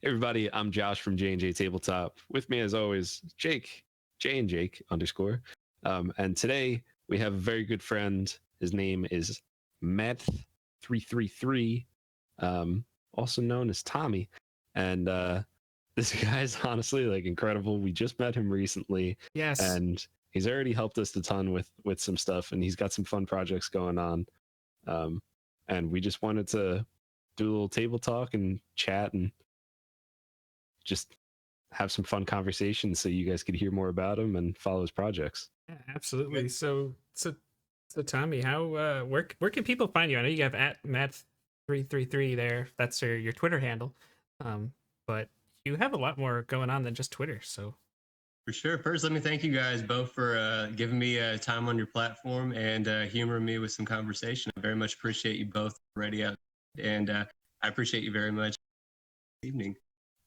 Everybody, I'm Josh from JNJtabletop. With me, as always, Jake, JNJake _. And today we have a very good friend. His name is Madth333, also known as Tommy. And this guy's honestly like incredible. We just met him recently, Yes. and he's already helped us a ton with some stuff, and he's got some fun projects going on. And we just wanted to do a little table talk and chat and just have some fun conversations so you guys could hear more about him and follow his projects. Yeah, absolutely. So Tommy, how where can people find you? I know you have at Madth333 there. That's your Twitter handle. But you have a lot more going on than just Twitter. So for sure. First, let me thank you guys both for giving me time on your platform and humoring me with some conversation. I very much appreciate you both already out, and I appreciate you very much this evening.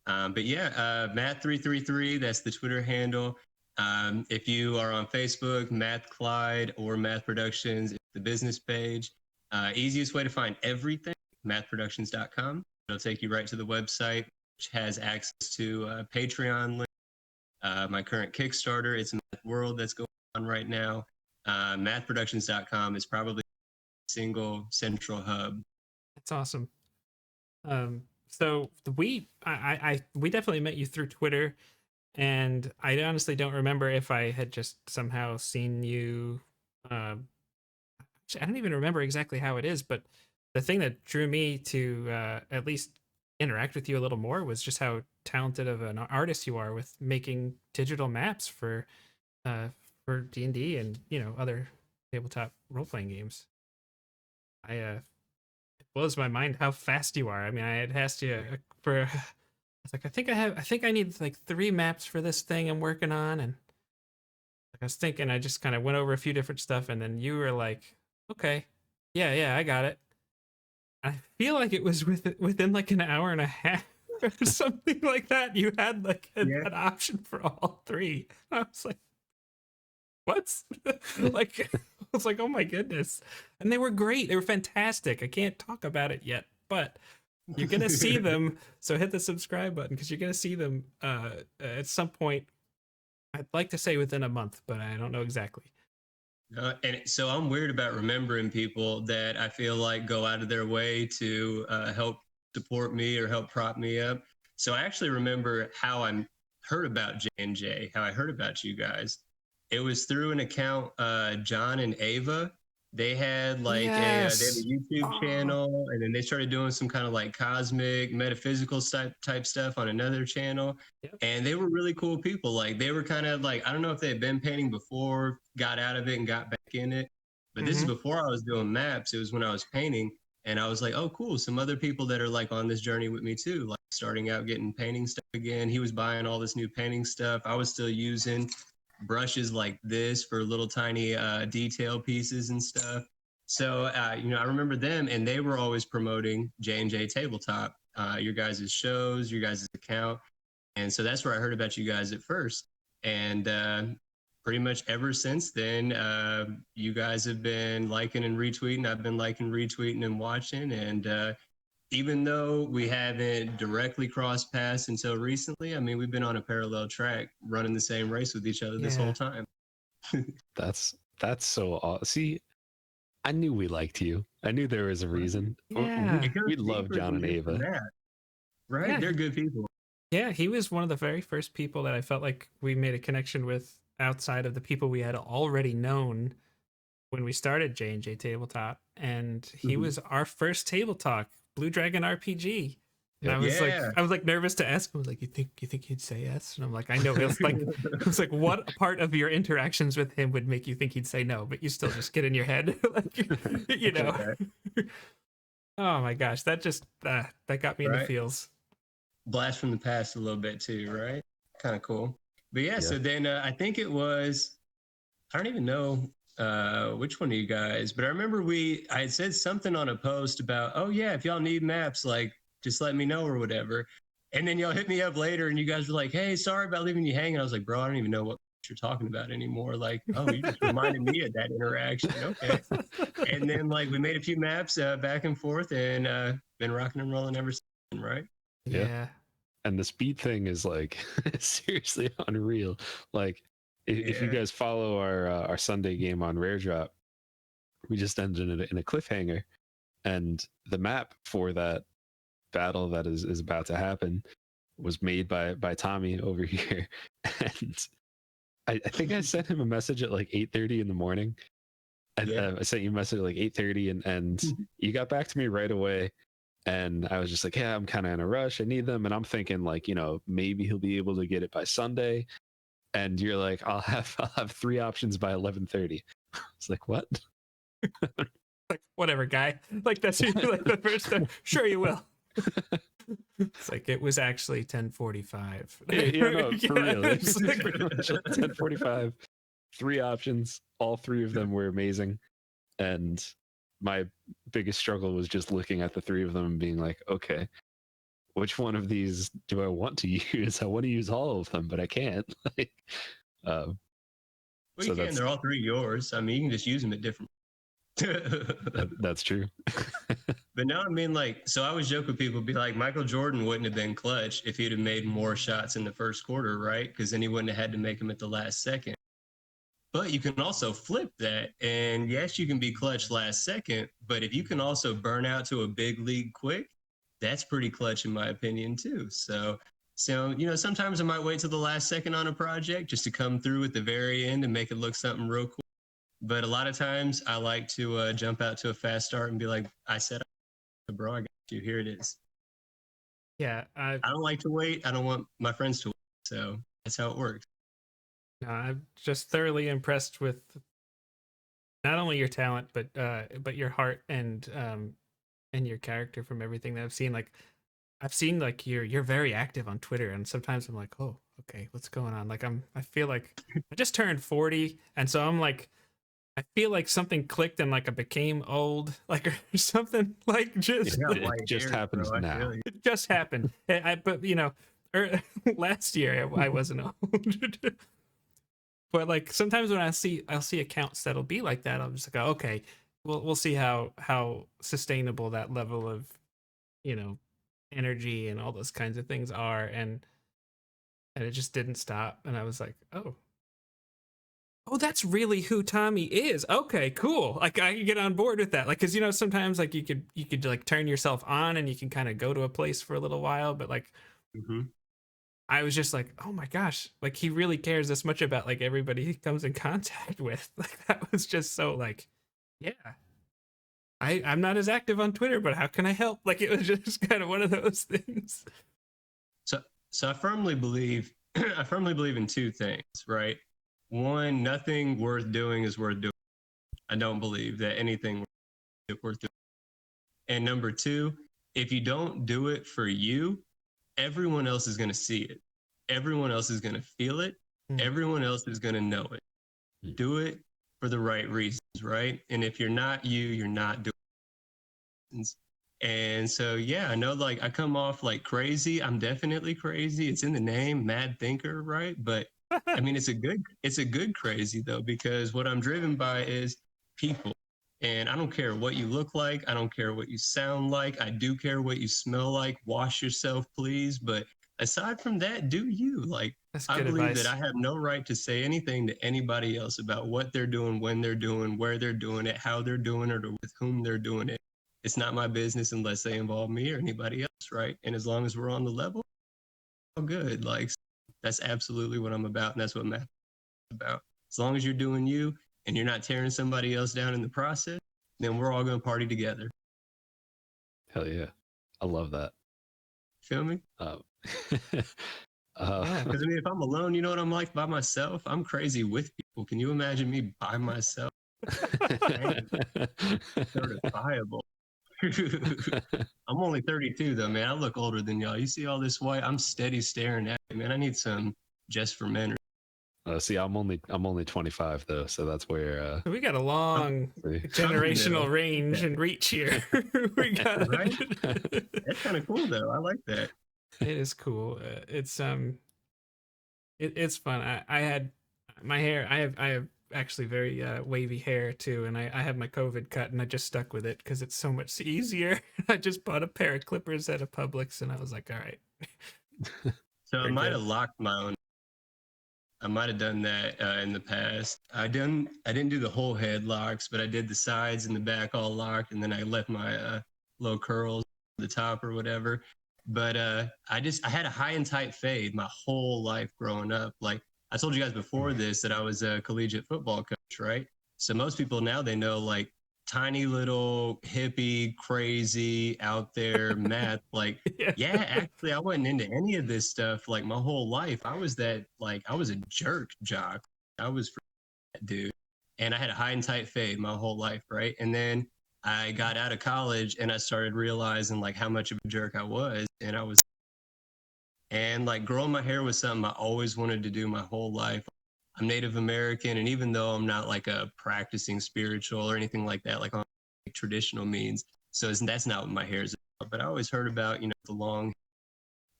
But yeah, Madth333, that's the Twitter handle. If you are on Facebook, Madth Clyde or Madth Productions, it's the business page. Easiest way to find everything, madthproductions.com. It'll take you right to the website, which has access to Patreon link, my current Kickstarter. It's Madth World that's going on right now. Madthproductions.com is probably a single central hub. that's awesome. So we definitely met you through Twitter, and I honestly don't remember if I had just somehow seen you. I don't even remember exactly how it is, but the thing that drew me to at least interact with you a little more was just how talented of an artist you are with making digital maps for D&D and other tabletop role-playing games. It blows my mind how fast you are. I mean, I had asked you for. I was like, I think I need like 3 maps for this thing I'm working on, and like I was thinking, I just kind of went over a few different stuff, and then you were like, okay, yeah, I got it. I feel like it was within like an hour and a half or something like that. You had like an option for all 3. I was like, what? Like, I was like, oh my goodness. And they were great. They were fantastic. I can't talk about it yet, but you're going to see them. So hit the subscribe button because you're going to see them at some point. I'd like to say within a month, but I don't know exactly. And so I'm weird about remembering people that I feel like go out of their way to help support me or help prop me up. So I actually remember how I heard about J&J, how I heard about you guys. It was through an account, John and Ava. They had like they had a YouTube channel, and then they started doing some kind of like cosmic, metaphysical type stuff on another channel. Yep. And they were really cool people. Like they were kind of like, I don't know if they had been painting before, got out of it and got back in it. But this is before I was doing maps. It was when I was painting. And I was like, oh, cool. Some other people that are like on this journey with me too, like starting out getting painting stuff again. He was buying all this new painting stuff. I was still using brushes like this for little tiny detail pieces and stuff. So, I remember them, and they were always promoting JNJtabletop, your guys' shows, your guys' account. And so that's where I heard about you guys at first. And pretty much ever since then, you guys have been liking and retweeting. I've been liking, retweeting, and watching. And even though we haven't directly crossed paths until recently, I mean, we've been on a parallel track running the same race with each other this whole time. That's so awesome. See, I knew we liked you. I knew there was a reason. Yeah. We love John and Ava. Right? Yeah. They're good people. Yeah, he was one of the very first people that I felt like we made a connection with outside of the people we had already known when we started JNJtabletop. And he was our first table talk. Blue Dragon RPG. And I was like nervous to ask him. I was like, you think he'd say yes? And I'm like, I know. It was like, what part of your interactions with him would make you think he'd say no? But you still just get in your head, Oh my gosh, that just that got me in the feels. Blast from the past a little bit too, right? Kind of cool. But yeah, so then I think it was, I don't even know which one of you guys, but I remember I had said something on a post about, oh yeah, if y'all need maps, like just let me know or whatever. And then y'all hit me up later and you guys were like, hey, sorry about leaving you hanging. I was like, bro, I don't even know what you're talking about anymore. Like, oh, you just reminded me of that interaction. Okay. And then like we made a few maps back and forth and been rocking and rolling ever since, right? Yeah. and the speed thing is like seriously unreal. Like if you Yeah. guys follow our Sunday game on Rare Drop, we just ended in a cliffhanger, and the map for that battle that is about to happen was made by Tommy over here. And I think I sent him a message at like 8:30 in the morning. Yeah. I sent you a message at like 8:30, and you got back to me right away. And I was just like, yeah, I'm kind of in a rush. I need them. And I'm thinking like, maybe he'll be able to get it by Sunday. And you're like, I'll have 3 options by 11:30. It's like, what? Like, whatever, guy. Like, that's like the first time. Sure, you will. It's like, it was actually 10:45. Yeah, no, for real. It's like, Pretty much like 10:45. 3 options. All 3 of them were amazing. And my biggest struggle was just looking at the 3 of them and being like, okay, which one of these do I want to use? I want to use all of them, but I can't. Like, Well, you can. They're all 3 yours. I mean, you can just use them at different. That's true. But no, I mean, like, so I always joke with people, be like, Michael Jordan wouldn't have been clutch if he'd have made more shots in the first quarter, right? Because then he wouldn't have had to make them at the last second. But you can also flip that. And yes, you can be clutch last second, but if you can also burn out to a big league quick, that's pretty clutch in my opinion too. So, sometimes I might wait till the last second on a project just to come through at the very end and make it look something real cool. But a lot of times I like to jump out to a fast start and be like, I said, bro, I got you. Here it is. yeah, I don't like to wait. I don't want my friends to wait. So that's how it works. I'm just thoroughly impressed with not only your talent, but your heart and your character from everything that I've seen. Like, I've seen like you're very active on Twitter, and sometimes I'm like, oh, okay, what's going on? Like, I feel like I just turned 40, and so I'm like, I feel like something clicked and like I became old, like or something. Like, just it just happens now. It just happened. But last year I wasn't old. But like sometimes when I'll see accounts that'll be like that, I'm just like, oh, okay, we'll see how sustainable that level of energy and all those kinds of things are, and it just didn't stop, and I was like, oh, that's really who Tommy is. Okay, cool. Like, I can get on board with that. Like, because sometimes like you could like turn yourself on and you can kind of go to a place for a little while, but like. Mm-hmm. I was just like, oh my gosh, like he really cares this much about like everybody he comes in contact with. Like, that was just so like, yeah. I'm not as active on Twitter, but how can I help? Like, it was just kind of one of those things. So I firmly believe in 2 things, right? One, nothing worth doing is worth doing. I don't believe that anything worth doing. And number 2, if you don't do it for you, everyone else is going to see it. Everyone else is going to feel it. Everyone else is going to know it. Do it for the right reasons, right? And if you're not you're not doing it. And so, yeah, I know like I come off like crazy. I'm definitely crazy. It's in the name, mad thinker, right? But I mean, it's a good crazy though, because what I'm driven by is people. And I don't care what you look like. I don't care what you sound like. I do care what you smell like. Wash yourself, please. But aside from that, do you. Like, I believe advice. that I have no right to say anything to anybody else about what they're doing, when they're doing, where they're doing it, how they're doing it, or with whom they're doing it. It's not my business unless they involve me or anybody else, right? And as long as we're on the level, all good. Like, that's absolutely what I'm about, and that's what Madth is about. As long as you're doing you and you're not tearing somebody else down in the process, then we're all going to party together. Hell yeah. I love that. Feel me? Yeah. Because I mean, if I'm alone, you know what I'm like by myself? I'm crazy with people. Can you imagine me by myself? Certifiable. I'm only 32 though, man. I look older than y'all. You see all this white? I'm steady staring at it, man. I need some just for men. See, I'm only 25 though, so that's where we got a long generational range and reach here. We got right? That's kind of cool though. I like that. It is cool. It's fun. I had my hair. I have actually very wavy hair too, and I have my COVID cut, and I just stuck with it because it's so much easier. I just bought a pair of clippers at a Publix, and I was like, all right, So I Very might good. have locked my own. I might have done that in the past. I didn't do the whole head locks, but I did the sides and the back all locked, and then I left my little curls at the top or whatever. But I had a high and tight fade my whole life growing up. Like I told you guys before this that I was a collegiate football coach, right? So most people now they know like tiny little hippie, crazy, out there math. Like Yeah. yeah, actually, I wasn't into any of this stuff like my whole life. I was a jerk jock. I was for that dude. And I had a high and tight fade my whole life, right? And then I got out of college and I started realizing like how much of a jerk I was. And like growing my hair was something I always wanted to do my whole life. I'm Native American, and even though I'm not like a practicing spiritual or anything like that, like on like, traditional means, that's not what my hair is about. But I always heard about, the long.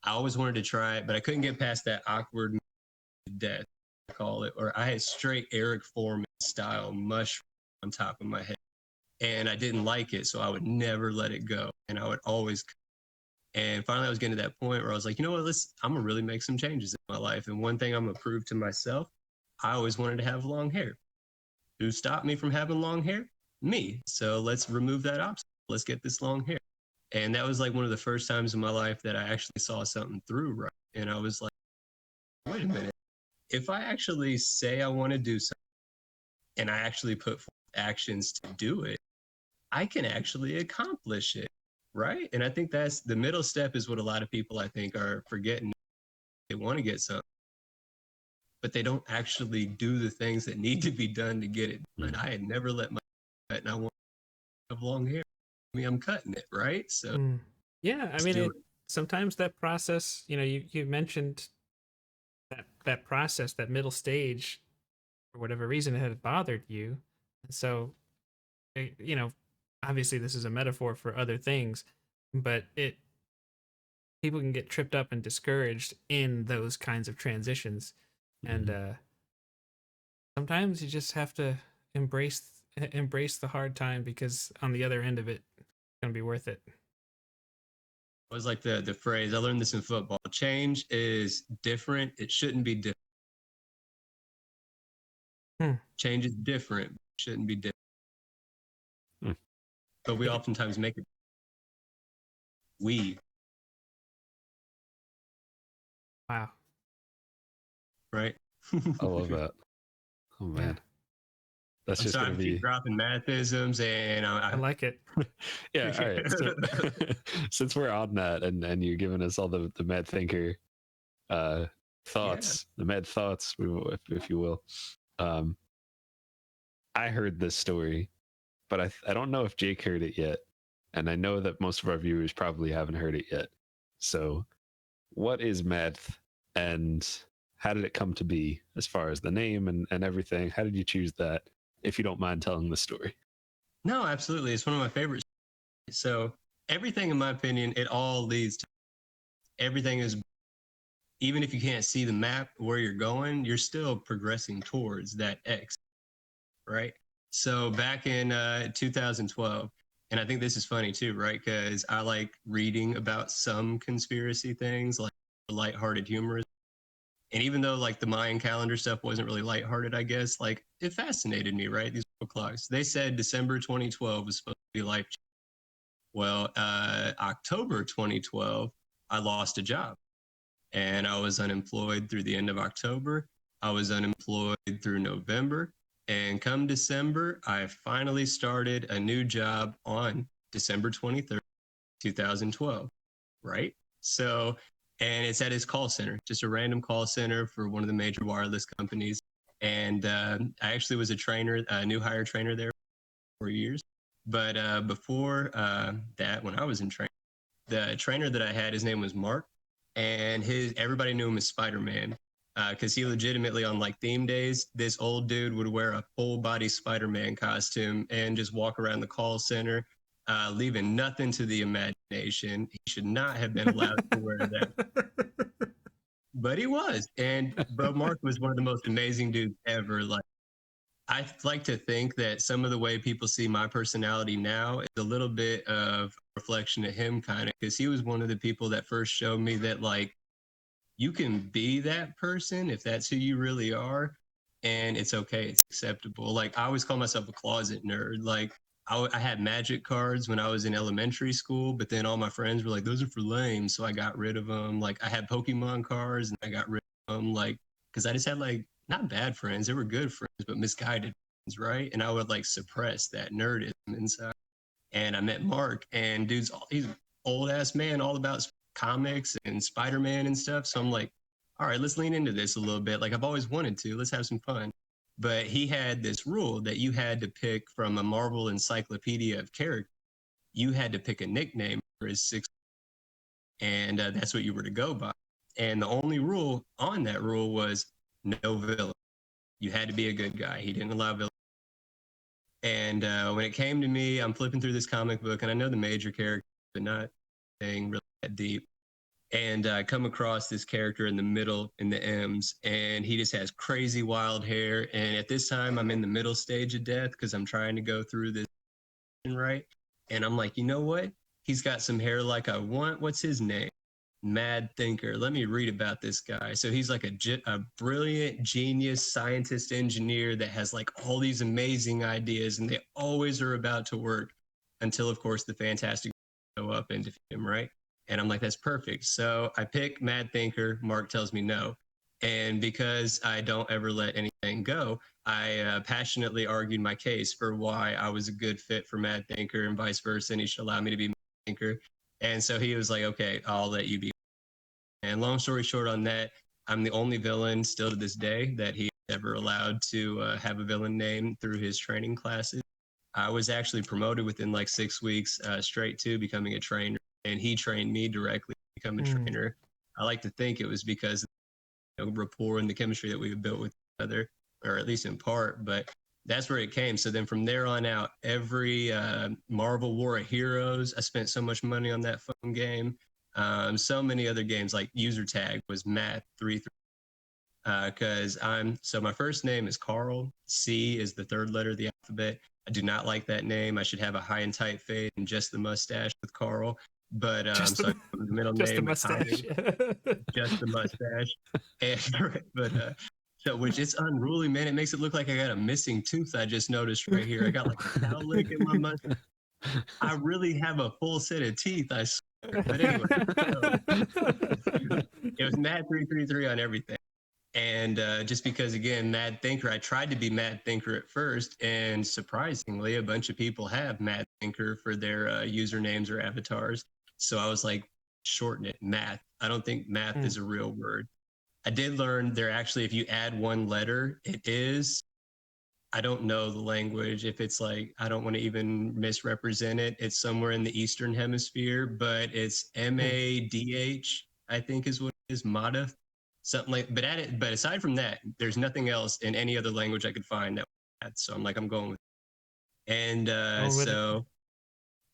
I always wanted to try it, but I couldn't get past that awkward death, I call it, or I had straight Eric Foreman style mushroom on top of my head, and I didn't like it, so I would never let it go, and I would always. And finally, I was getting to that point where I was like, you know what, I'm gonna really make some changes in my life, and one thing I'm gonna prove to myself, I always wanted to have long hair. Who stopped me from having long hair? Me. So let's remove that obstacle. Let's get this long hair. And that was like one of the first times in my life that I actually saw something through, right? And I was like, wait a minute. If I actually say I want to do something and I actually put forth actions to do it, I can actually accomplish it, right? And I think that's the middle step is what a lot of people I think are forgetting. They want to get something, but they don't actually do the things that need to be done to get it done. I had never let my cut, and I want to have long hair. I mean, I'm cutting it, right? So Yeah, I let's mean, do it. sometimes that process, you mentioned that process, that middle stage, for whatever reason, it had bothered you, and so, you know, obviously this is a metaphor for other things, but people can get tripped up and discouraged in those kinds of transitions, and sometimes you just have to embrace the hard time because on the other end of it, it's gonna be worth it. It was like the phrase I learned this in football. Change is different. It shouldn't be different. Hmm. Change is different. It shouldn't be different. Hmm. But we Yeah. oftentimes make it. We Wow. right. I love that. Oh Yeah, man, that's I'm just sorry gonna I keep be dropping mathisms and I like it. yeah. All right. So since we're on that, and you're giving us all the mad thinker yeah. thoughts, the mad thoughts, if you will. Um, I heard this story, but I don't know if Jake heard it yet, and I know that most of our viewers probably haven't heard it yet. So, what is Madth, and how did it come to be, as far as the name and everything? How did you choose that? If you don't mind telling the story. No, absolutely. It's one of my favorites. So everything, in my opinion, it all leads to everything is even if you can't see the map where you're going, you're still progressing towards that X, right? So back in 2012, and I think this is funny too, right? Because I like reading about some conspiracy things, like lighthearted humor. And even though like the Mayan calendar stuff wasn't really lighthearted, I guess, like it fascinated me, right? These clocks. They said December 2012 was supposed to be life. Well, October 2012, I lost a job and I was unemployed through the end of October. I was unemployed through November. And come December, I finally started a new job on December 23rd, 2012, right? So, and it's at his call center, just a random call center for one of the major wireless companies. And I actually was a trainer, a new hire trainer there for 4 years. But before that, when I was in training, the trainer that I had, his name was Mark, and everybody knew him as Spider-Man because he legitimately on like theme days, this old dude would wear a full body Spider-Man costume and just walk around the call center, leaving nothing to the imagination. He should not have been allowed to wear that, but he was. And bro, Mark was one of the most amazing dudes ever. Like I like to think that some of the way people see my personality now is a little bit of a reflection of him, kind of, because he was one of the people that first showed me that, like, you can be that person if that's who you really are, and it's okay, it's acceptable. Like I always call myself a closet nerd. Like I had magic cards when I was in elementary school, but then all my friends were like, those are for lame, so I got rid of them. Like I had Pokemon cards and I got rid of them, like because I just had like not bad friends, they were good friends, but misguided friends, right? And I would like suppress that nerdism inside. And I met Mark, and he's an old ass man, all about comics and Spider-Man and stuff. So I'm like, all right, let's lean into this a little bit. Like I've always wanted to. Let's have some fun. But he had this rule that you had to pick from a Marvel encyclopedia of characters. You had to pick a nickname for his six, and that's what you were to go by. And the only rule on that rule was no villain. You had to be a good guy. He didn't allow villains. And when it came to me, I'm flipping through this comic book, and I know the major characters, but not anything really that deep. And I come across this character in the middle in the M's, and he just has crazy wild hair. And at this time, I'm in the middle stage of death because I'm trying to go through this, right? And I'm like, you know what? He's got some hair like I want. What's his name? Mad Thinker. Let me read about this guy. So he's like a brilliant genius scientist engineer that has like all these amazing ideas, and they always are about to work until, of course, the Fantastic show up and defeat him, right? And I'm like, that's perfect. So I pick Mad Thinker. Mark tells me no. And because I don't ever let anything go, I passionately argued my case for why I was a good fit for Mad Thinker and vice versa, and he should allow me to be Mad Thinker. And so he was like, okay, I'll let you be. And long story short on that, I'm the only villain still to this day that he ever allowed to have a villain name through his training classes. I was actually promoted within like 6 weeks straight to becoming a trainer, and he trained me directly to become a trainer. I like to think it was because of the rapport and the chemistry that we had built with each other, or at least in part, but that's where it came. So then from there on out, every Marvel War of Heroes, I spent so much money on that phone game. So many other games like user tag was Madth 33 because so my first name is Carl. C is the third letter of the alphabet. I do not like that name. I should have a high and tight fade and just the mustache with Carl. But so I the middle just name the mustache. just the mustache. And, but so which it's unruly, man. It makes it look like I got a missing tooth. I just noticed right here. I got like a cowlick in my mustache. I really have a full set of teeth, I swear. But anyway, so, it was Mad 333 on everything. And just because, again, Mad Thinker, I tried to be Mad Thinker at first, and surprisingly, a bunch of people have Mad Thinker for their usernames or avatars. So I was like, shorten it, Math. I don't think math is a real word. I did learn there actually, if you add one letter, it is, I don't know the language. If it's like, I don't want to even misrepresent it. It's somewhere in the Eastern Hemisphere, but it's Madh, I think is what it is, Madth, something like. But aside from that, there's nothing else in any other language I could find that. So I'm like, I'm going with it. And so,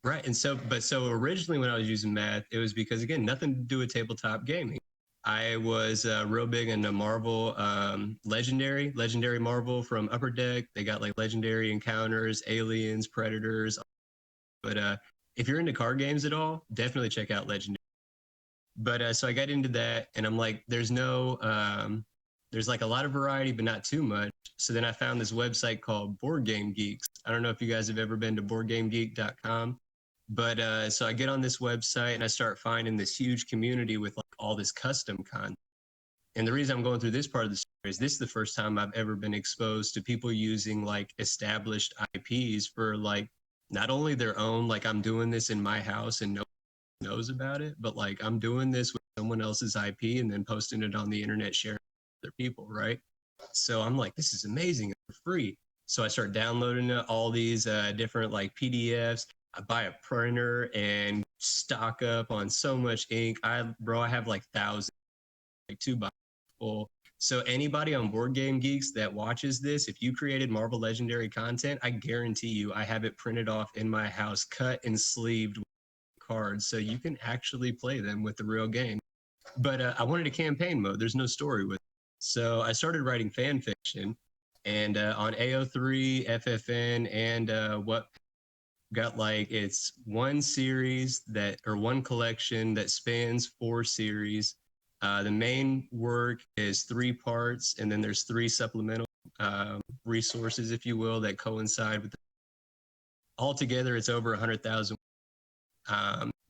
right. And so, so originally when I was using Madth, it was because, again, nothing to do with tabletop gaming. I was real big into Marvel, legendary Marvel from Upper Deck. They got like legendary encounters, aliens, predators. But if you're into card games at all, definitely check out Legendary. But so I got into that, and I'm like, there's like a lot of variety, but not too much. So then I found this website called Board Game Geeks. I don't know if you guys have ever been to boardgamegeek.com. But so I get on this website and I start finding this huge community with like all this custom content. And the reason I'm going through this part of the story is this is the first time I've ever been exposed to people using like established IPs for like not only their own, like I'm doing this in my house and no one knows about it, but like I'm doing this with someone else's IP and then posting it on the internet, sharing with other people, right? So I'm like, this is amazing, it's free. So I start downloading all these different like PDFs. I buy a printer and stock up on so much ink. I have like thousands, like 2 boxes full. So anybody on Board Game Geeks that watches this, if you created Marvel Legendary content, I guarantee you I have it printed off in my house, cut and sleeved with cards, so you can actually play them with the real game. But I wanted a campaign mode. There's no story with it. So I started writing fan fiction, and on AO3, FFN, and what got like it's one series that or one collection that spans 4 series, The main work is 3 parts, and then there's 3 supplemental resources, if you will, that coincide with. Altogether, it's over 100,000.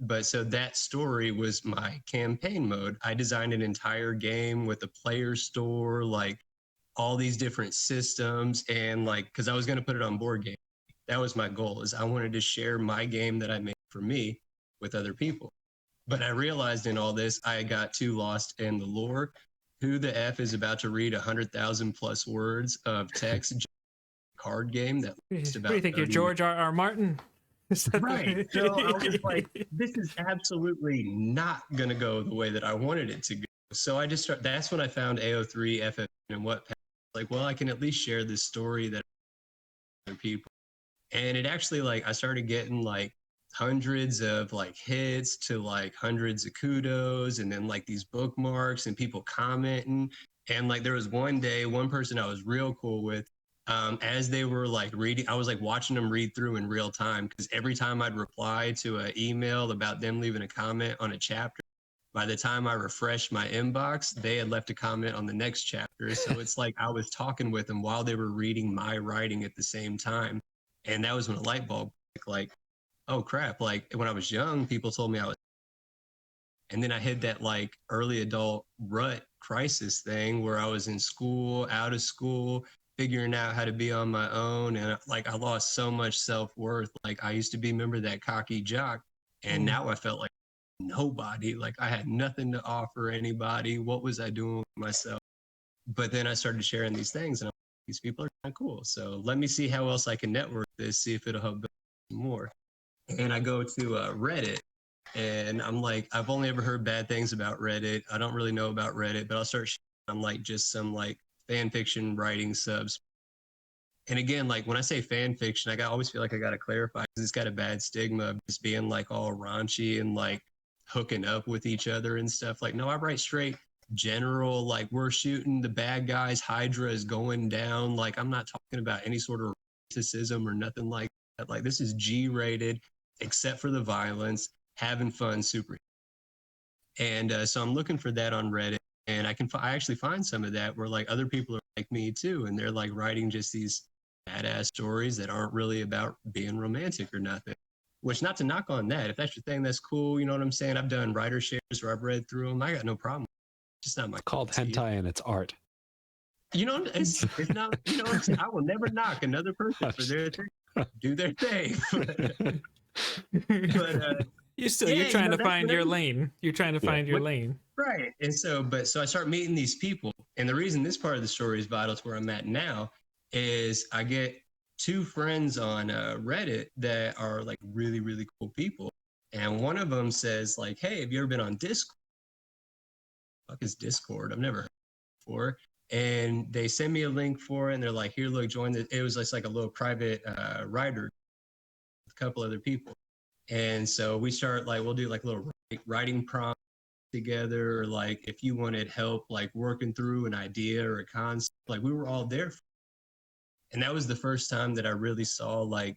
But so that story was my campaign mode. I designed an entire game with a player store, like all these different systems, and like, because I was going to put it on board game. That was my goal, is I wanted to share my game that I made for me with other people. But I realized in all this, I got too lost in the lore. Who the F is about to read 100,000 plus words of text card game that lasts What about do you think, you're 30 George R.R. Martin? Right. So I was like, this is absolutely not going to go the way that I wanted it to go. So I just that's when I found AO3, FF, and what like, well, I can at least share this story that other people. And it actually, like, I started getting like hundreds of like hits to like hundreds of kudos, and then like these bookmarks and people commenting. And like there was one day, one person I was real cool with, as they were like reading, I was like watching them read through in real time, because every time I'd reply to an email about them leaving a comment on a chapter, by the time I refreshed my inbox, they had left a comment on the next chapter. So it's like I was talking with them while they were reading my writing at the same time. And that was when a light bulb clicked, like, oh crap, like when I was young, people told me I was, and then I hit that like early adult rut crisis thing where I was in school, out of school, figuring out how to be on my own. And like I lost so much self-worth. Like I used to be, remember, that cocky jock, and now I felt like nobody. Like I had nothing to offer anybody. What was I doing with myself? But then I started sharing these things, and I'm like, these people are kind of cool. So let me see how else I can network this, see if it'll help build more. And I go to Reddit, and I'm like, I've only ever heard bad things about Reddit. I don't really know about Reddit, but I'll start on like just some like fan fiction writing subs. And again, like when I say fan fiction, I always feel like I got to clarify, because it's got a bad stigma of just being like all raunchy and like hooking up with each other and stuff. Like, no, I write straight general, like we're shooting the bad guys, Hydra is going down. Like I'm not talking about any sort of racism or nothing like that. Like this is G-rated, except for the violence, having fun, super. And so I'm looking for that on Reddit, and I actually find some of that where like other people are like me too, and they're like writing just these badass stories that aren't really about being romantic or nothing. Which, not to knock on that, if that's your thing, that's cool. You know what I'm saying? I've done writer shares where I've read through them. I got no problem. It's just not my. It's called hentai and it's art. You know, it's not. You know what I'm saying? I will never knock another person for their thing. Do their thing. but you're trying to find your lane. You're trying to find your lane. Right. And so I start meeting these people. And the reason this part of the story is vital to where I'm at now is I get 2 friends on Reddit that are like really, really cool people. And one of them says like, hey, have you ever been on Discord? Fuck is Discord? I've never heard it before. And they send me a link for it, and they're like, here, look, join the, it was just like a little private writer with a couple other people. And so we start like, we'll do like a little writing prompt together, or like if you wanted help like working through an idea or a concept, like we were all there for. And that was the first time that I really saw like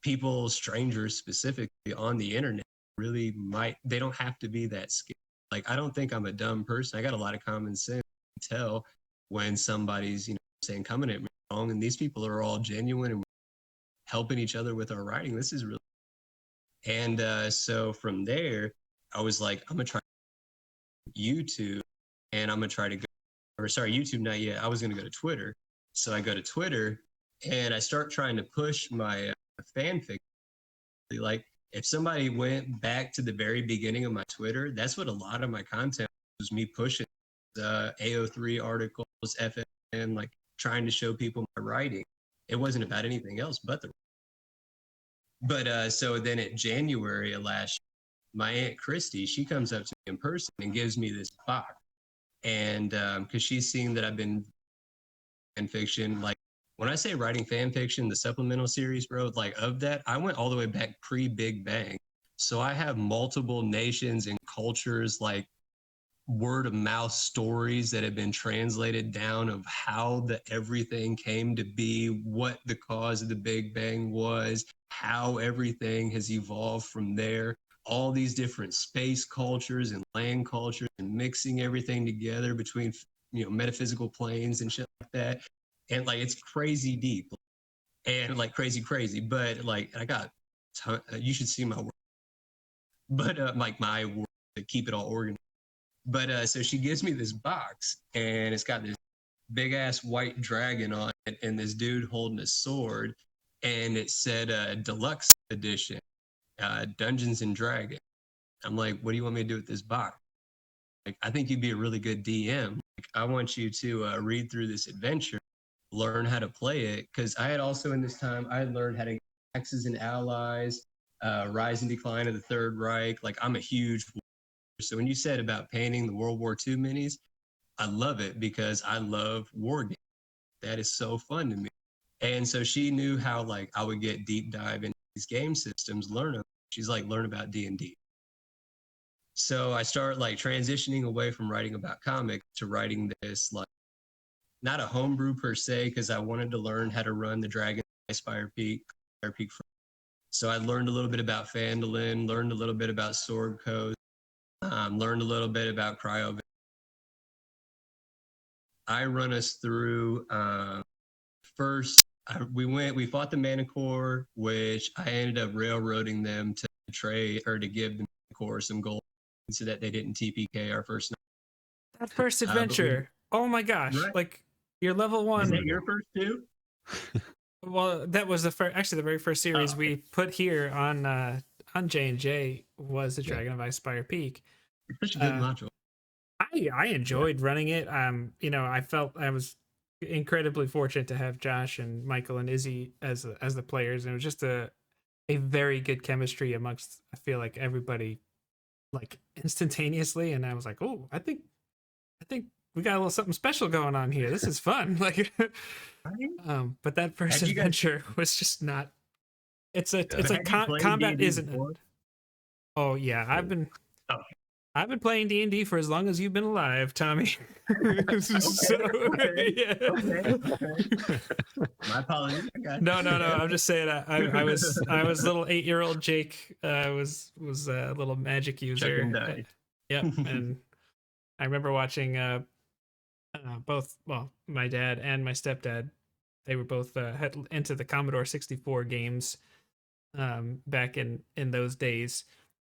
people, strangers specifically on the internet, really they don't have to be that skilled. Like I don't think I'm a dumb person. I got a lot of common sense to tell when somebody's, you know, saying coming at me wrong, and these people are all genuine and helping each other with our writing. This is really. And so from there, I was like, I'm gonna try YouTube, and I'm gonna try to go, or sorry, YouTube not yet. I was gonna go to Twitter. So I go to Twitter, and I start trying to push my fanfic. Like if somebody went back to the very beginning of my Twitter, that's what a lot of my content was, me pushing AO3 articles, FM, like trying to show people my writing. It wasn't about anything else but the. But so then at January of last year, my Aunt Christy, she comes up to me in person and gives me this box. And because she's seen that I've been fan fiction, like when I say writing fan fiction, the supplemental series, bro, like of that, I went all the way back pre-Big Bang. So I have multiple nations and cultures, like word of mouth stories that have been translated down of how the everything came to be, what the cause of the Big Bang was, how everything has evolved from there, all these different space cultures and land cultures and mixing everything together between, metaphysical planes and shit like that. And like, it's crazy deep and like crazy, but like I got, you should see my work, but like my work to keep it all organized. But so she gives me this box and it's got this big ass white dragon on it and this dude holding a sword, and it said deluxe edition, Dungeons and Dragons. I'm like, what do you want me to do with this box? Like, I think you'd be a really good DM. Like, I want you to read through this adventure, learn how to play it. Because I had also in this time, I had learned how to get Axis and Allies, Rise and Decline of the Third Reich. Like, I'm a huge warrior. So when you said about painting the World War II minis, I love it because I love war games. That is so fun to me. And so she knew how like I would get deep dive into these game systems, learn them. She's like, learn about D&D. So I start like transitioning away from writing about comics to writing this, like, not a homebrew per se, because I wanted to learn how to run the Dragon Fire Peak. So I learned a little bit about Phandalin, learned a little bit about Sword Coast, learned a little bit about Cryo. I run us through first. We fought the Manicore, which I ended up railroading them to trade or to give the Manicore some gold so that they didn't TPK our first night. That first adventure. Oh my gosh. Right. Like, you're level 1. Was that your first too? Well, that was the very first series we put here on J&J was the Dragon of Ice Peak. Such a good module. I enjoyed running it. I felt I was incredibly fortunate to have Josh and Michael and Izzy as the players, and it was just a very good chemistry amongst, I feel like, everybody, like, instantaneously. And I was like, oh, I think we got a little something special going on here. This is fun. Like, but that first adventure was just not. It's like combat isn't. Oh yeah, I've been playing D&D for as long as you've been alive, Tommy. Okay. My apologies. No. I'm just saying. I was little 8-year-old Jake. Was a little magic user. Yep, and I remember watching both. Well, my dad and my stepdad. They were both had into the Commodore 64 games back in those days.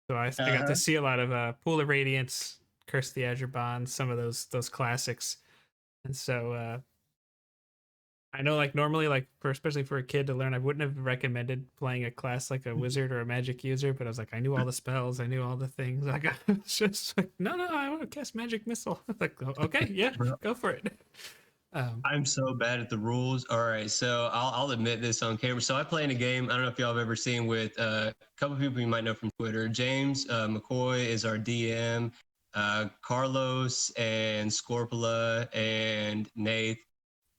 So I got to see a lot of Pool of Radiance, Curse of the Azure Bond, some of those classics. And so I know, like, normally, like, especially for a kid to learn, I wouldn't have recommended playing a class like a wizard or a magic user, but I was like, I knew all the spells, I knew all the things. Like, I was just like, no, I want to cast Magic Missile. Like, okay, yeah, go for it. I'm so bad at the rules. All right, so I'll admit this on camera. So I play in a game, I don't know if y'all have ever seen, with a couple of people you might know from Twitter. James McCoy is our DM. Carlos and Scorpula and Nath.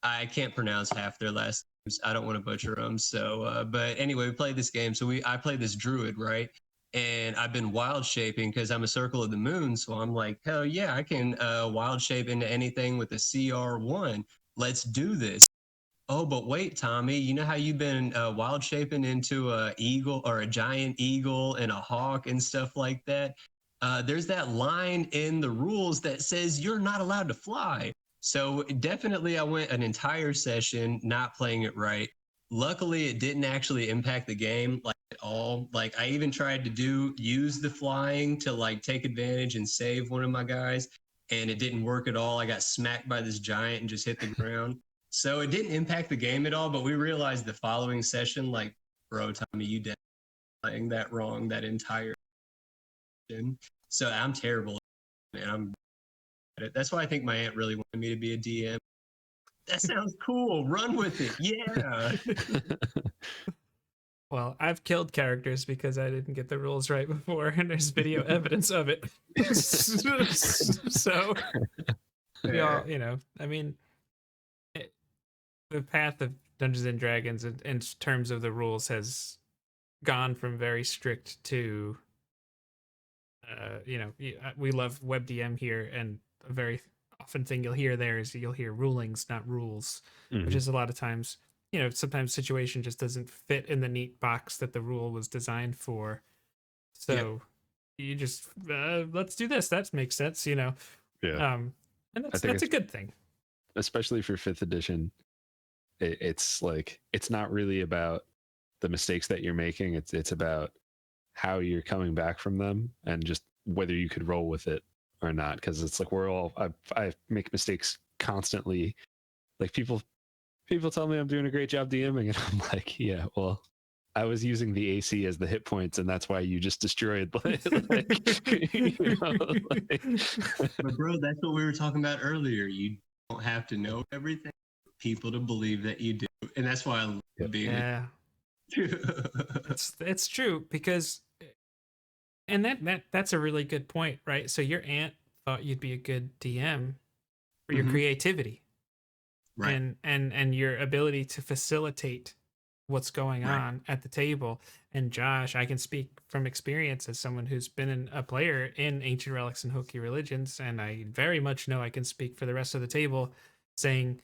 I can't pronounce half their last names. I don't want to butcher them. So, but anyway, we played this game. So I play this druid, right? And I've been wild shaping because I'm a Circle of the Moon. So I'm like, hell yeah, I can wild shape into anything with a CR1. Let's do this. Oh, but wait, Tommy, you know how you've been wild shaping into a eagle or a giant eagle and a hawk and stuff like that? There's that line in the rules that says you're not allowed to fly. So definitely I went an entire session not playing it right. Luckily, it didn't actually impact the game like at all. Like, I even tried to use the flying to like take advantage and save one of my guys, and it didn't work at all. I got smacked by this giant and just hit the ground. So it didn't impact the game at all, but we realized the following session, like, bro, Tommy, you definitely playing that wrong that entire session. So I'm terrible, man. That's why I think my aunt really wanted me to be a DM. That sounds cool. Run with it. Yeah. Well, I've killed characters because I didn't get the rules right before, and there's video evidence of it. So, we all, I mean, the path of Dungeons and Dragons in terms of the rules has gone from very strict to, we love WebDM here, and a very often thing you'll hear there is you'll hear rulings, not rules, which is a lot of times, sometimes situation just doesn't fit in the neat box that the rule was designed for. So you just let's do this. That makes sense, you know. Yeah. And I think that's a good thing. especially for 5th edition, it's like it's not really about the mistakes that you're making. It's about how you're coming back from them and just whether you could roll with it or not. Because it's like I make mistakes constantly. Like people tell me I'm doing a great job DMing, and I'm like, yeah, well, I was using the AC as the hit points, and that's why you just destroyed. You know, But bro, that's what we were talking about earlier. You don't have to know everything for people to believe that you do, and that's why I love being. Yeah, it's true because, and that's a really good point, right? So your aunt thought you'd be a good DM for your creativity, right, and your ability to facilitate what's going on at the table. And Josh, I can speak from experience as someone who's been a player in Ancient Relics and Hokey Religions, and I very much know I can speak for the rest of the table, saying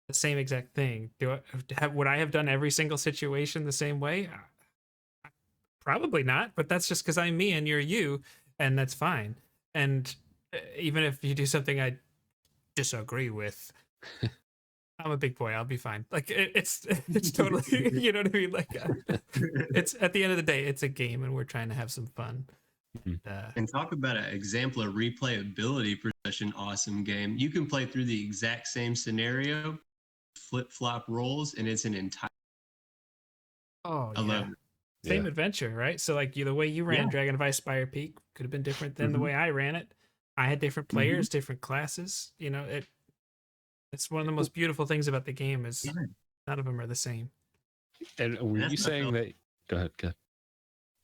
the same exact thing. Would I have done every single situation the same way? Probably not, but that's just because I'm me and you're you, and that's fine. And even if you do something I disagree with, I'm a big boy. I'll be fine. Like it's totally, you know what I mean? Like it's at the end of the day, it's a game, and we're trying to have some fun. And talk about an example of replayability for such an awesome game. You can play through the exact same scenario, flip flop rolls, and it's an entire. Oh I love it. Same adventure, right? So like the way you ran Dragon of Ice Spire Peak could have been different than the way I ran it. I had different players, different classes. You know, it's one of the most beautiful things about the game is none of them are the same. And were you saying that? Go ahead.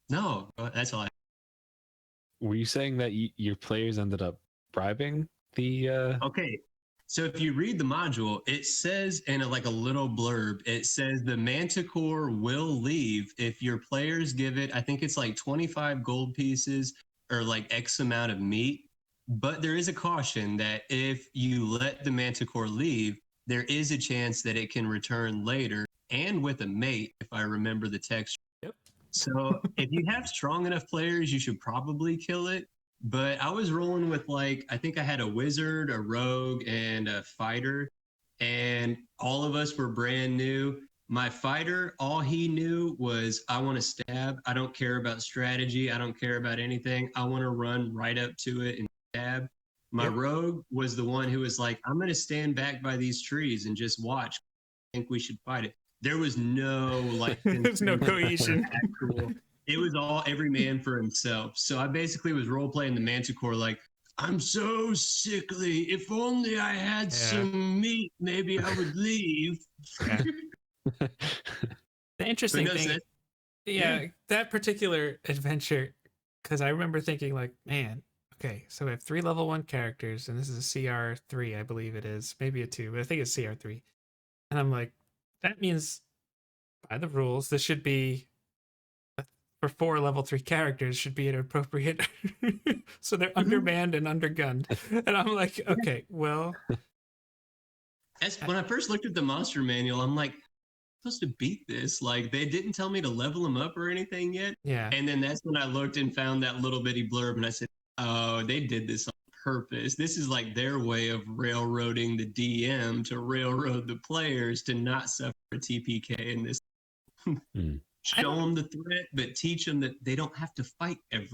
No, that's all. Were you saying that your players ended up bribing the? Okay, so if you read the module, it says in a little blurb, it says the Manticore will leave if your players give it. I think it's like 25 gold pieces or like X amount of meat. But there is a caution that if you let the Manticore leave, there is a chance that it can return later and with a mate, if I remember the text. Yep. So if you have strong enough players, you should probably kill it. But I was rolling with I think I had a wizard, a rogue, and a fighter. And all of us were brand new. My fighter, all he knew was I want to stab. I don't care about strategy. I don't care about anything. I want to run right up to it and stab. My rogue was the one who was like, I'm going to stand back by these trees and just watch. I think we should fight it. There was no there's no cohesion. It was all every man for himself. So I basically was role playing the Manticore like, I'm so sickly. If only I had some meat, maybe I would leave. The interesting thing, that particular adventure, because I remember thinking like, man, okay, so we have 3 level 1 characters, and this is a CR3, I believe it is, maybe a 2, but I think it's CR3. And I'm like, that means by the rules, this should be for 4 level 3 characters should be an appropriate. So they're undermanned and undergunned, and I'm like, okay, well. When I first looked at the monster manual, I'm like, I'm supposed to beat this. Like they didn't tell me to level them up or anything yet. Yeah. And then that's when I looked and found that little bitty blurb, and I said, oh, they did this on purpose. This is like their way of railroading the DM to railroad the players to not suffer a TPK in this. Show them the threat, but teach them that they don't have to fight every.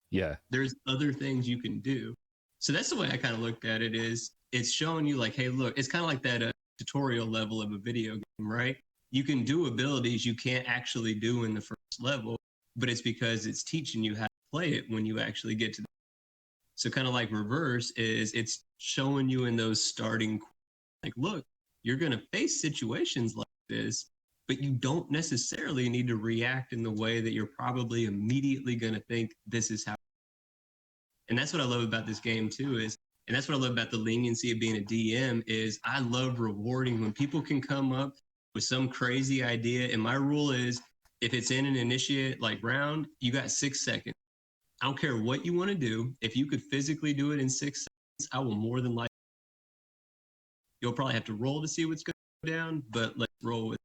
Yeah. There's other things you can do. So that's the way I kind of looked at it. Is it's showing you like, hey, look, it's kind of like that tutorial level of a video game, right? You can do abilities you can't actually do in the first level, but it's because it's teaching you how to play it when you actually get to. So kind of like reverse is it's showing you in those starting, like, look, you're going to face situations like this, but you don't necessarily need to react in the way that you're probably immediately going to think this is how. And that's what I love about this game too and that's what I love about the leniency of being a DM is I love rewarding when people can come up with some crazy idea. And my rule is if it's in an initiate round, you got 6 seconds. I don't care what you want to do. If you could physically do it in 6 seconds, I will more than likely. You'll probably have to roll to see what's going down, but let's roll with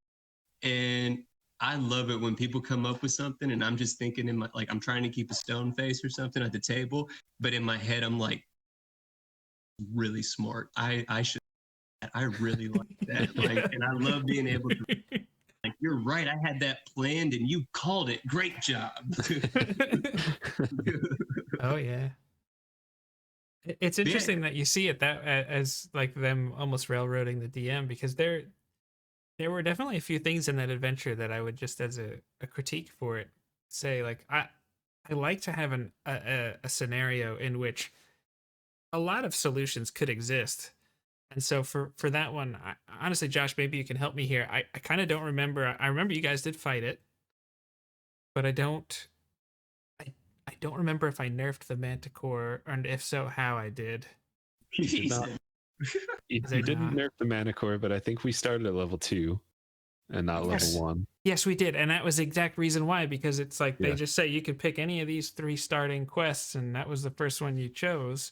it. And I love it when people come up with something and I'm just thinking in my, like, I'm trying to keep a stone face or something at the table, but in my head I'm like, really smart. I should. I really like that. Like, and I love being able to. Like, you're right. I had that planned, and you called it. Great job. Oh yeah. It's interesting that you see it that as like them almost railroading the DM, because there were definitely a few things in that adventure that I would just as a critique for it say, like, I like to have a scenario in which a lot of solutions could exist. And so for that one, honestly, Josh, maybe you can help me here. I kind of don't remember. I remember you guys did fight it, but I don't remember if I nerfed the Manticore, and if so, how I did. You did not. You didn't nerf the Manticore, but I think we started at level 2 and not level 1. Yes, we did, and that was the exact reason why. Because it's like they just say you can pick any of these 3 starting quests, and that was the first one you chose.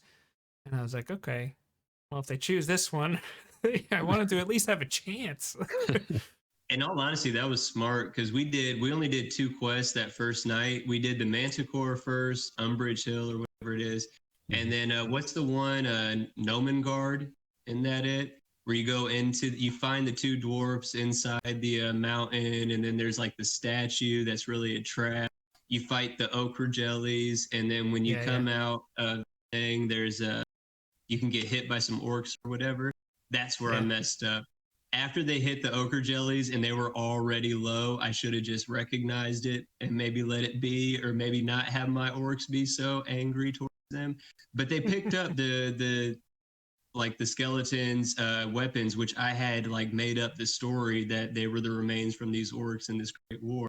And I was like, okay, well, if they choose this one, I wanted to at least have a chance. In all honesty, that was smart because we only did 2 quests that first night. We did the Manticore first, Umbrage Hill or whatever it is, and then what's the one, Nomengard? Isn't that it? Where you go into, you find the 2 dwarfs inside the mountain, and then there's like the statue that's really a trap. You fight the ochre jellies, and then when you come out of the thing, there's you can get hit by some orcs or whatever. That's where I messed up. After they hit the ochre jellies and they were already low, I should have just recognized it and maybe let it be, or maybe not have my orcs be so angry towards them. But they picked up the like the skeletons' weapons, which I had like made up the story that they were the remains from these orcs in this great war.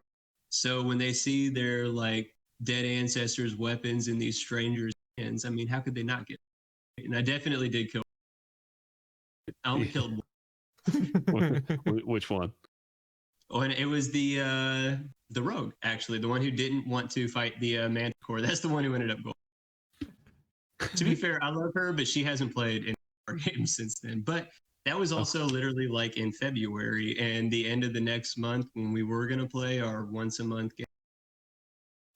So when they see their like dead ancestors' weapons in these strangers' hands, I mean, how could they not get? And I definitely did kill. I only killed one. Which one? Oh, and it was the rogue, actually, the one who didn't want to fight the Manticore. That's the one who ended up going. To be fair, I love her, but she hasn't played in our game since then. But that was also literally like in February, and the end of the next month when we were gonna play our once a month game.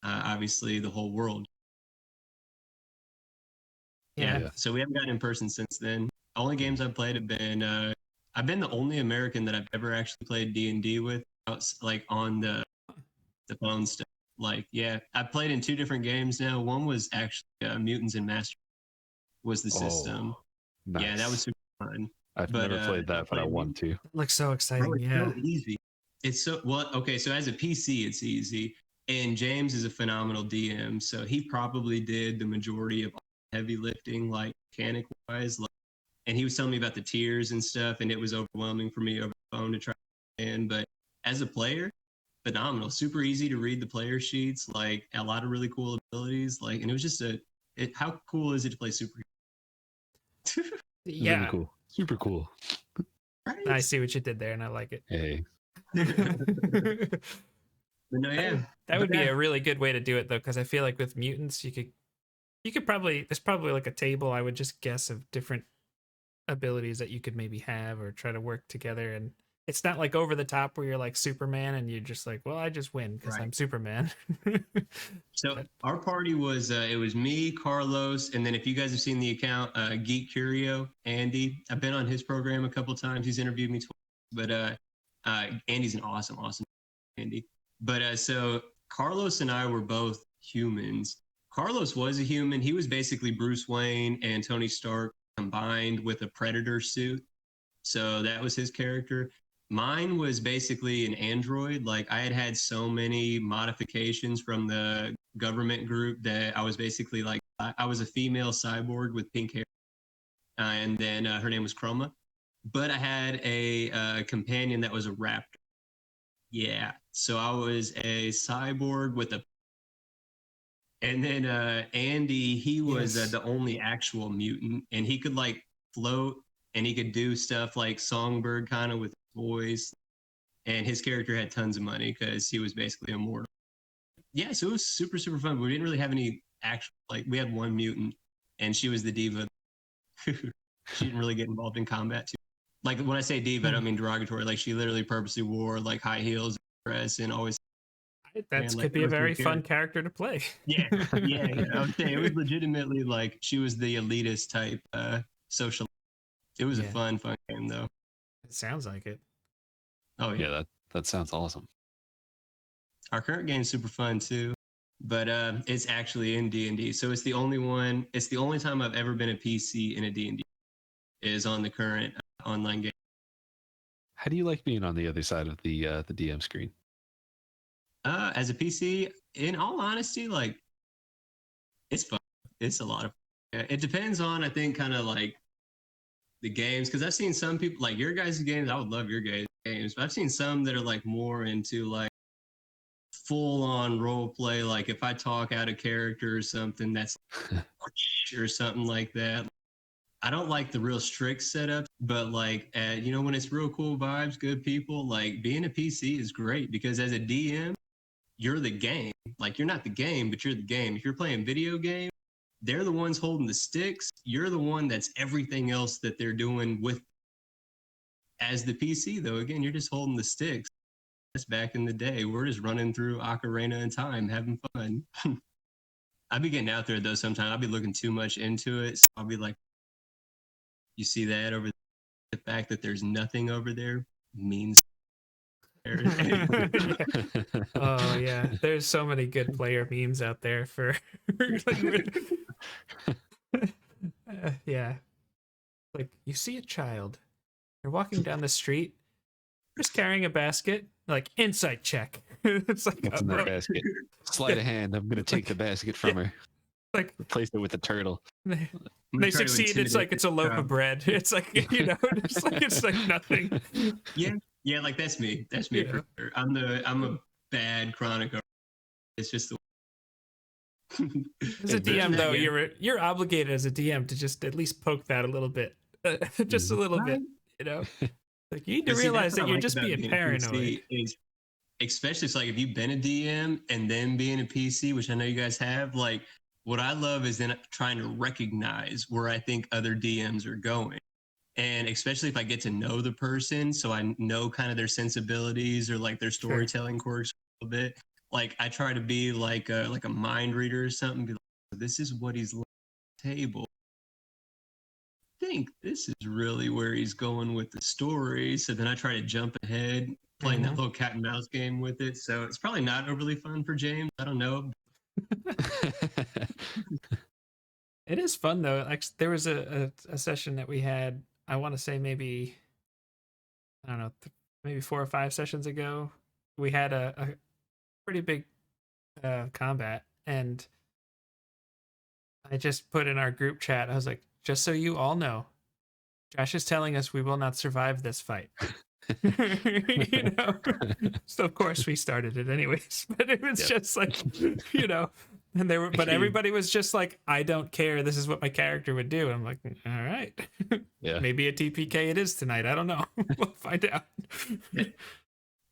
Obviously, the whole world. Yeah. So we haven't gotten in person since then. Only games I've played have been. I've been the only American that I've ever actually played D&D with, like on the phone stuff. Like, yeah, I played in 2 different games now. One was actually Mutants and Master was the system. Nice. Yeah, that was super fun. I've never played that, but I want to. It looks so exciting. Bro, it's so easy. It's so well. Okay, so as a PC, it's easy, and James is a phenomenal DM, so he probably did the majority of heavy lifting, like mechanic wise. Like, and he was telling me about the tiers and stuff, and it was overwhelming for me over the phone to try and. But as a player, phenomenal, super easy to read the player sheets, like a lot of really cool abilities, like, and it was just how cool is it to play super? Yeah, really cool, super cool. Right? I see what you did there, and I like it. Hey. No, yeah, that would be a really good way to do it, though, because I feel like with mutants, you could probably, there's probably like a table, I would just guess, of different abilities that you could maybe have or try to work together, and it's not like over the top where you're like Superman and you're just like, well, I just win because I'm Superman. So our party was it was me, Carlos, and then if you guys have seen the account, Geek Curio, Andy. I've been on his program a couple times. He's interviewed me twice, but Andy's an awesome Andy. But so Carlos and I were both humans. Carlos was a human. He was basically Bruce Wayne and Tony Stark combined with a Predator suit. So that was his character. Mine was basically an android. Like, I had so many modifications from the government group that I was basically like, I was a female cyborg with pink hair. And then her name was Chroma. But I had a companion that was a raptor. Yeah. So I was a cyborg with a. And then Andy, he was the only actual mutant. And he could like float, and he could do stuff like Songbird kind of with voice, and his character had tons of money because he was basically immortal. Yeah, so it was super fun. We didn't really have any actual, like, we had one mutant, and she was the diva. She didn't really get involved in combat too. Like, when I say diva, I don't mean derogatory. Like, she literally purposely wore like high heels, press and always. That And, could be a very fun character to play. Yeah. I would say it was legitimately like she was the elitist type social. It was a fun game though. It sounds like it. Oh yeah. Yeah, that sounds awesome. Our current game's super fun too, but it's actually in D&D. So it's the only one. It's the only time I've ever been a PC in a D&D is on the current online game. How do you like being on the other side of the DM screen? As a PC, in all honesty, like it's fun. It's a lot of fun. It depends on, I think, kind of like the games, because I've seen some people like your guys' games. I would love your guys' games, but I've seen some that are like more into like full on role play. Like if I talk out of character or something, that's or something like that. I don't like the real strict setup, but like, when it's real cool vibes, good people, like being a PC is great because as a DM, you're the game. Like you're not the game, but you're the game. If you're playing video game, they're the ones holding the sticks. You're the one that's everything else that they're doing with. As the PC, though, again, you're just holding the sticks. That's back in the day. We're just running through Ocarina of Time, having fun. I'll be getting out there, though, sometimes. I'll be looking too much into it. So I'll be like, you see that over there? The fact that there's nothing over there means. Oh yeah, there's so many good player memes out there for yeah, like you see a child, you're walking down the street, just carrying a basket, like insight check. It's like what's in that basket? Sleight of hand. I'm gonna take the basket from her. Like replace it with a turtle. They succeed. It's like it's a loaf of bread. It's like it's like nothing. Yeah, like that's me. That's me for sure. I'm a bad chronic. It's just the. As a DM though, you're obligated as a DM to just at least poke that a little bit, just a little bit. Like you need to realize that you're just being paranoid. Especially it's like if you've been a DM and then being a PC, which I know you guys have, like what I love is then trying to recognize where I think other DMs are going. And especially if I get to know the person, so I know kind of their sensibilities or like their storytelling quirks a little bit. Like I try to be like a mind reader or something. Be like, this is what he's like at the table. I think this is really where he's going with the story. So then I try to jump ahead, playing that little cat and mouse game with it. So it's probably not overly fun for James. I don't know. It is fun though. Like there was a session that we had. I want to say maybe I don't know, maybe 4 or 5 sessions ago. We had a pretty big combat, and I just put in our group chat. I was like, just so you all know, Josh is telling us we will not survive this fight. So of course we started it anyways, but it was just like, and they were, but everybody was just like, I don't care. This is what my character would do. I'm like, all right, maybe a TPK it is tonight. I don't know. We'll find out.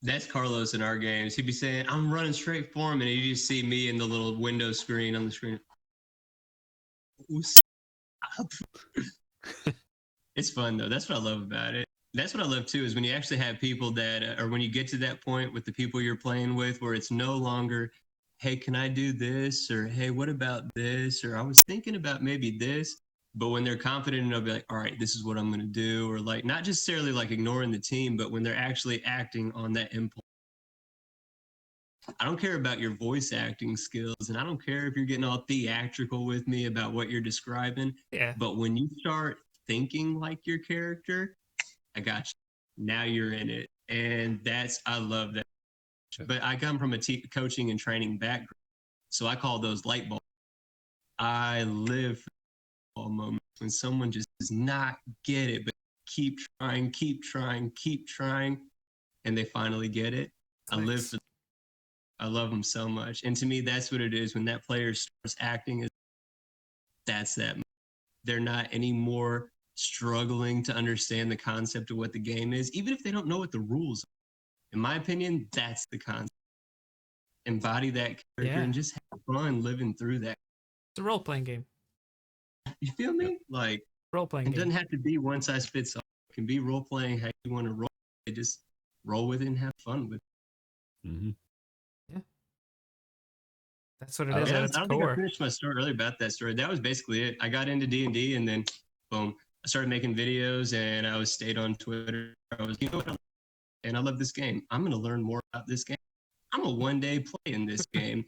That's Carlos in our games. He'd be saying, I'm running straight for him, and you just see me in the little window screen on the screen. It's fun though. That's what I love about it. That's what I love too, is when you actually have people that, or when you get to that point with the people you're playing with, where it's no longer, hey, can I do this? Or, hey, what about this? Or I was thinking about maybe this. But when they're confident enough, be like, all right, this is what I'm going to do. Or like, not necessarily like ignoring the team, but when they're actually acting on that impulse. I don't care about your voice acting skills, and I don't care if you're getting all theatrical with me about what you're describing. Yeah. But when you start thinking like your character, I got you. Now you're in it. And I love that. But I come from a coaching and training background. So I call those light bulbs. I live for all moments when someone just does not get it, but keep trying, and they finally get it. Thanks. I live for. I love them so much. And to me, that's what it is. When that player starts acting, that's that. They're not anymore struggling to understand the concept of what the game is, even if they don't know what the rules are. In my opinion, that's the concept. Embody that character and just have fun living through that. It's a role-playing game. You feel me? Like role-playing game. It doesn't have to be one size fits all. It can be role-playing how you want to roll. Just roll with it and have fun with it. Mm-hmm. That's what it is at its I don't think I core. finished my story earlier about that story. That was basically it. I got into D&D and then boom, I started making videos and I was stayed on Twitter. I was, you know what, and I love this game. I'm going to learn more about this game. I'm going to one day play in this game.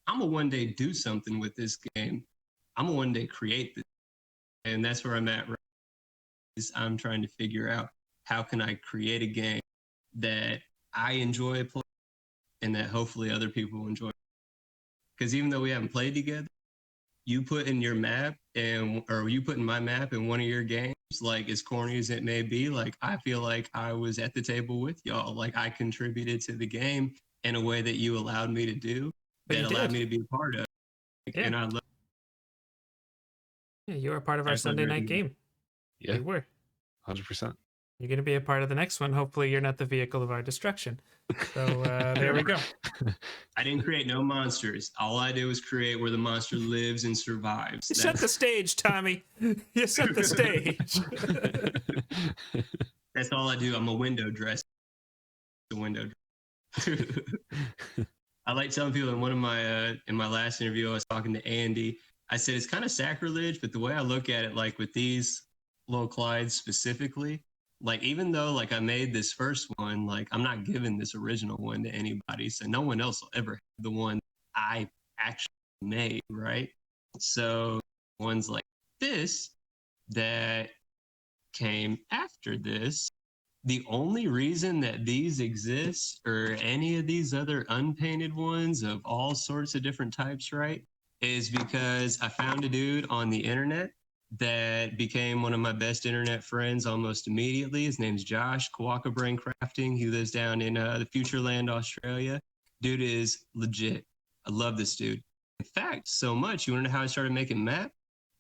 I'm going to one day do something with this game. I'm going to one day create this. And that's where I'm at right now. I'm trying to figure out how can I create a game that I enjoy playing and that hopefully other people will enjoy. Because even though we haven't played together, you put in your map or you put in my map in one of your games, like as corny as it may be, like I feel like I was at the table with y'all. Like I contributed to the game in a way that you allowed me to do, But that you allowed did. me to be a part of. Yeah. And I love Yeah, you were a part of our I Sunday night agree. game. Yeah, You were. 100%. You're going to be a part of the next one. Hopefully, you're not the vehicle of our destruction. So there we go. I didn't create no monsters. All I did was create where the monster lives and survives. You set the stage, Tommy. You set the stage. That's all I do. I'm a window dresser. A window dresser. I like telling people in my last interview, I was talking to Andy. I said it's kind of sacrilege, but the way I look at it, like with these little Clydes specifically, like even though like I made this first one, like I'm not giving this original one to anybody, so no one else will ever have the one I actually made, right? So ones like this that came after this, the only reason that these exist or any of these other unpainted ones of all sorts of different types, right, is because I found a dude on the internet that became one of my best internet friends almost immediately. His name's Josh, Kawaka Brain Crafting. He lives down in the Futureland, Australia. Dude is legit. I love this dude. In fact, so much, you want to know how I started making map?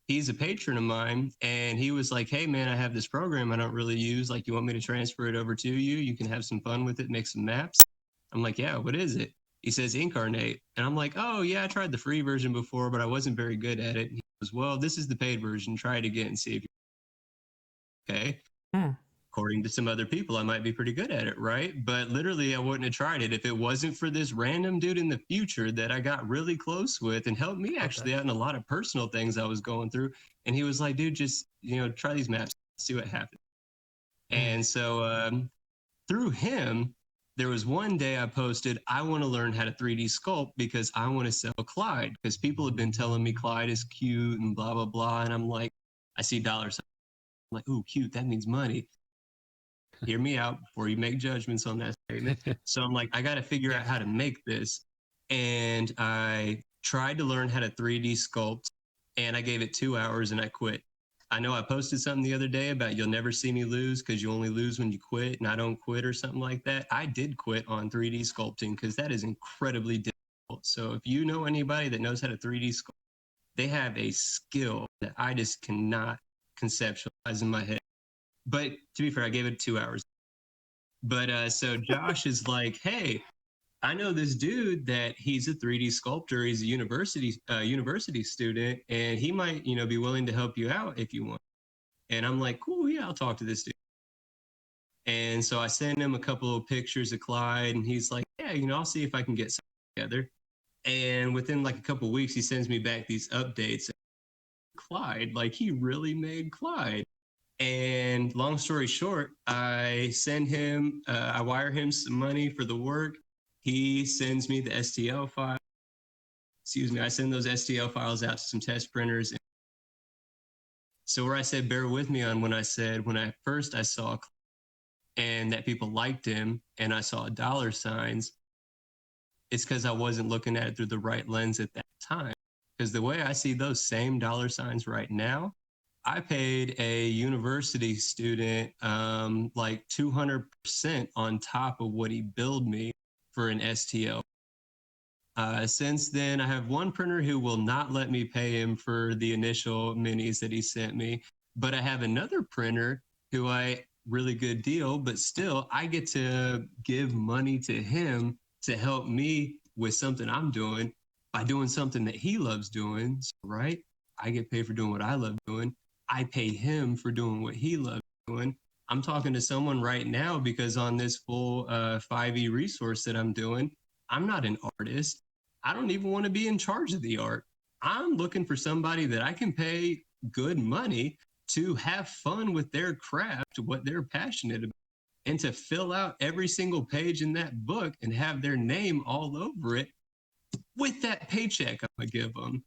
He's a patron of mine, and he was like, hey man, I have this program I don't really use, like you want me to transfer it over to you, you can have some fun with it, make some maps. I'm like, yeah, what is it? He says Incarnate, and I'm like, oh yeah, I tried the free version before, but I wasn't very good at it. And he goes, well, this is the paid version, try it again and see if you're okay. According to some other people, I might be pretty good at it, right? But literally, I wouldn't have tried it if it wasn't for this random dude in the future that I got really close with and helped me actually out in a lot of personal things I was going through. And he was like, dude, just, try these maps, see what happens. And so through him, there was one day I posted, I want to learn how to 3D sculpt because I want to sell Clyde, because people have been telling me Clyde is cute and blah, blah, blah. And I'm like, I see dollars. I'm like, ooh, cute, that means money. Hear me out before you make judgments on that statement. So I'm like, I got to figure out how to make this. And I tried to learn how to 3D sculpt, and I gave it 2 hours and I quit. I know I posted something the other day about you'll never see me lose because you only lose when you quit, and I don't quit or something like that. I did quit on 3D sculpting because that is incredibly difficult. So if you know anybody that knows how to 3D sculpt, they have a skill that I just cannot conceptualize in my head. But to be fair, I gave it 2 hours. But so Josh is like, hey, I know this dude that he's a 3D sculptor. He's a university student, and he might, be willing to help you out if you want. And I'm like, cool, yeah, I'll talk to this dude. And so I send him a couple of pictures of Clyde, and he's like, yeah, I'll see if I can get something together. And within like a couple of weeks, he sends me back these updates. Clyde, like he really made Clyde. And long story short, I wire him some money for the work. He sends me the STL file. Excuse me, I send those STL files out to some test printers. So where I said, bear with me on when I first I saw and that people liked him and I saw dollar signs, it's because I wasn't looking at it through the right lens at that time. Because the way I see those same dollar signs right now, I paid a university student like 200% on top of what he billed me for an STL. Since then, I have one printer who will not let me pay him for the initial minis that he sent me. But I have another printer who really good deal, but still I get to give money to him to help me with something I'm doing by doing something that he loves doing, right? I get paid for doing what I love doing. I pay him for doing what he loves doing. I'm talking to someone right now because on this full 5e resource that I'm doing, I'm not an artist. I don't even want to be in charge of the art. I'm looking for somebody that I can pay good money to have fun with their craft, what they're passionate about, and to fill out every single page in that book and have their name all over it with that paycheck I'm gonna give them.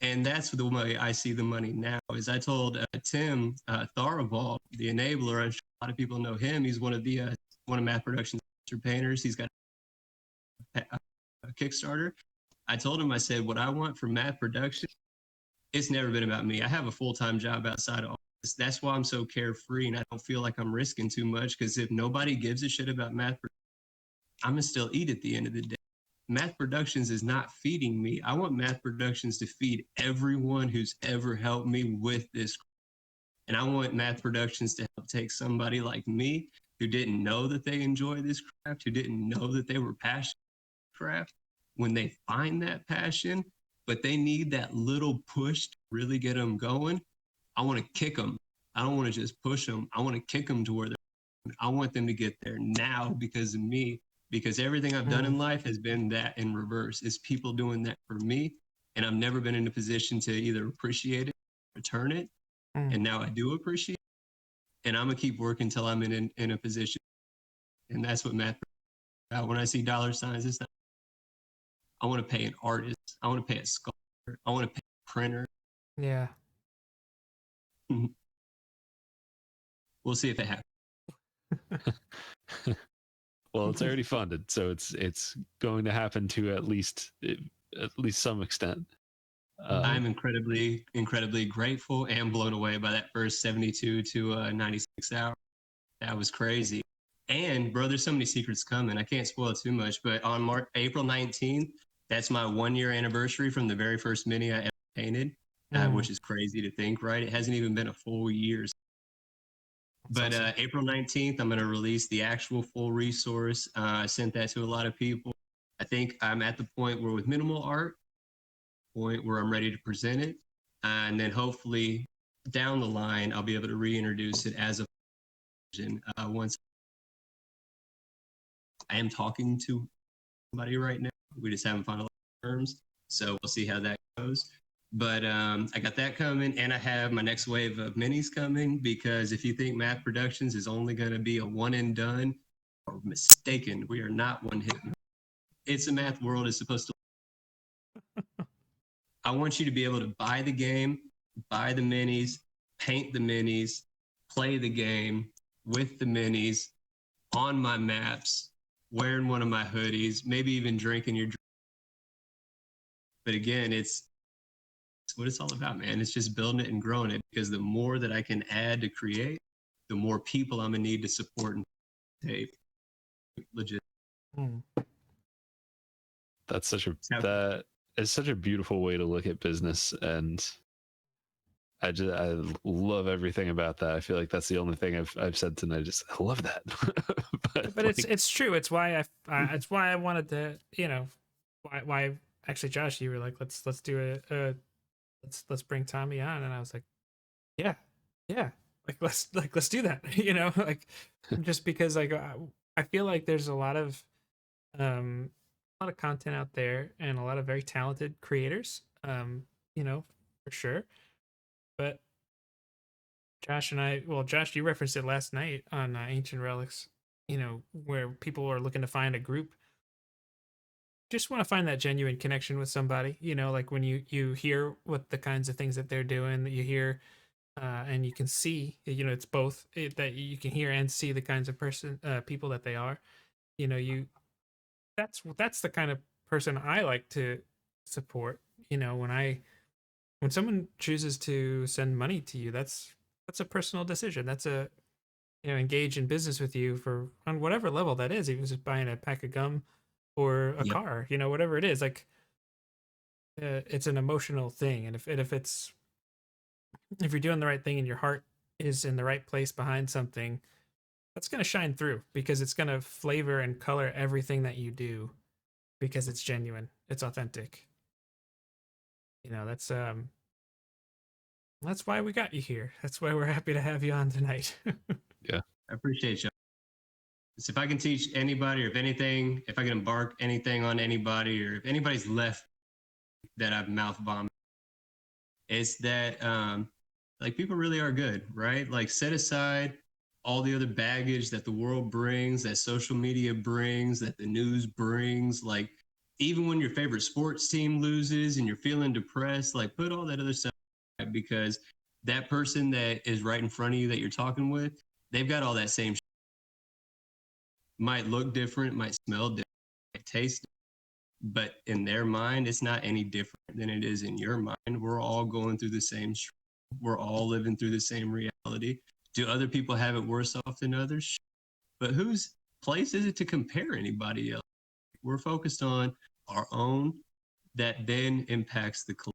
And that's the way I see the money now. Is I told Tim Tharaval, the enabler, I'm sure a lot of people know him. He's one of Madth Productions painters. He's got a Kickstarter. I told him, I said, what I want for Madth Production, it's never been about me. I have a full-time job outside of all this. That's why I'm so carefree and I don't feel like I'm risking too much, because if nobody gives a shit about Madth, I'm gonna still eat at the end of the day. Madth Productions is not feeding me. I want Madth Productions to feed everyone who's ever helped me with this. And I want Madth Productions to help take somebody like me who didn't know that they enjoy this craft, who didn't know that they were passionate about craft, when they find that passion, but they need that little push to really get them going. I want to kick them. I don't want to just push them. I want to kick them to where they're. I want them to get there now because of me, because everything I've done in life has been that in reverse. It's people doing that for me, and I've never been in a position to either appreciate it, return it, and now I do appreciate it, and I'm gonna keep working until I'm in a position, and that's what Madth. When I see dollar signs, it's not. I want to pay an artist. I want to pay a sculptor. I want to pay a printer. Yeah. We'll see if it happens. Well, it's already funded, so it's going to happen to at least some extent. I'm incredibly grateful and blown away by that first 72 to 96 hours. That was crazy. And bro, there's so many secrets coming. I can't spoil too much, but on April 19th, that's my 1-year anniversary from the very first mini I ever painted, which is crazy to think, right? It hasn't even been a full year. But awesome. April 19th, I'm going to release the actual full resource. I sent that to a lot of people. I think I'm at the point where with minimal art, point where I'm ready to present it. And then hopefully down the line, I'll be able to reintroduce it as a version. Once I am talking to somebody right now, we just haven't finalized terms. So we'll see how that goes. But I got that coming, and I have my next wave of minis coming, because if you think Madth Productions is only going to be a one and done, you're mistaken. We are not one hit. It's a Madth world. It's supposed to. I want you to be able to buy the game, buy the minis, paint the minis, play the game with the minis on my maps, wearing one of my hoodies, maybe even drinking your drink. But again, it's what it's all about, man. It's just building it and growing it, because the more that I can add to create, the more people I'm gonna need to support and tape. Legit. That is such a beautiful way to look at business, and I love everything about that. I feel like that's the only thing I've said tonight. Just I love that. but like, it's true. It's why it's why I wanted to, why actually, Josh, you were like, let's do let's bring Tommy on, and I was like, yeah, let's do that, just because I feel like there's a lot of content out there and a lot of very talented creators, for sure. But Josh and Josh, you referenced it last night on Ancient Relics, where people are looking to find a group. Just want to find that genuine connection with somebody, like when you hear what the kinds of things that they're doing, that you hear, and you can see, it's both that you can hear and see the kinds of people that they are, that's the kind of person I like to support. When someone chooses to send money to you, that's a personal decision. That's a, engage in business with you on whatever level that is, even if it's buying a pack of gum or a car, whatever it is, like, it's an emotional thing. And if you're doing the right thing and your heart is in the right place behind something, that's going to shine through, because it's going to flavor and color everything that you do, because it's genuine, it's authentic. That's why we got you here. That's why we're happy to have you on tonight. Yeah. I appreciate you. So if I can teach anybody, or if anything, if I can embark anything on anybody, or if anybody's left that I've mouth bombed, it's that like people really are good, right? Like set aside all the other baggage that the world brings, that social media brings, that the news brings. Like even when your favorite sports team loses and you're feeling depressed, like put all that other stuff aside, because that person that is right in front of you that you're talking with, they've got all that same might look different, might smell different, might taste different, but in their mind, it's not any different than it is in your mind. We're all going through the same struggle. We're all living through the same reality. Do other people have it worse off than others? But whose place is it to compare anybody else? We're focused on our own, that then impacts the collective.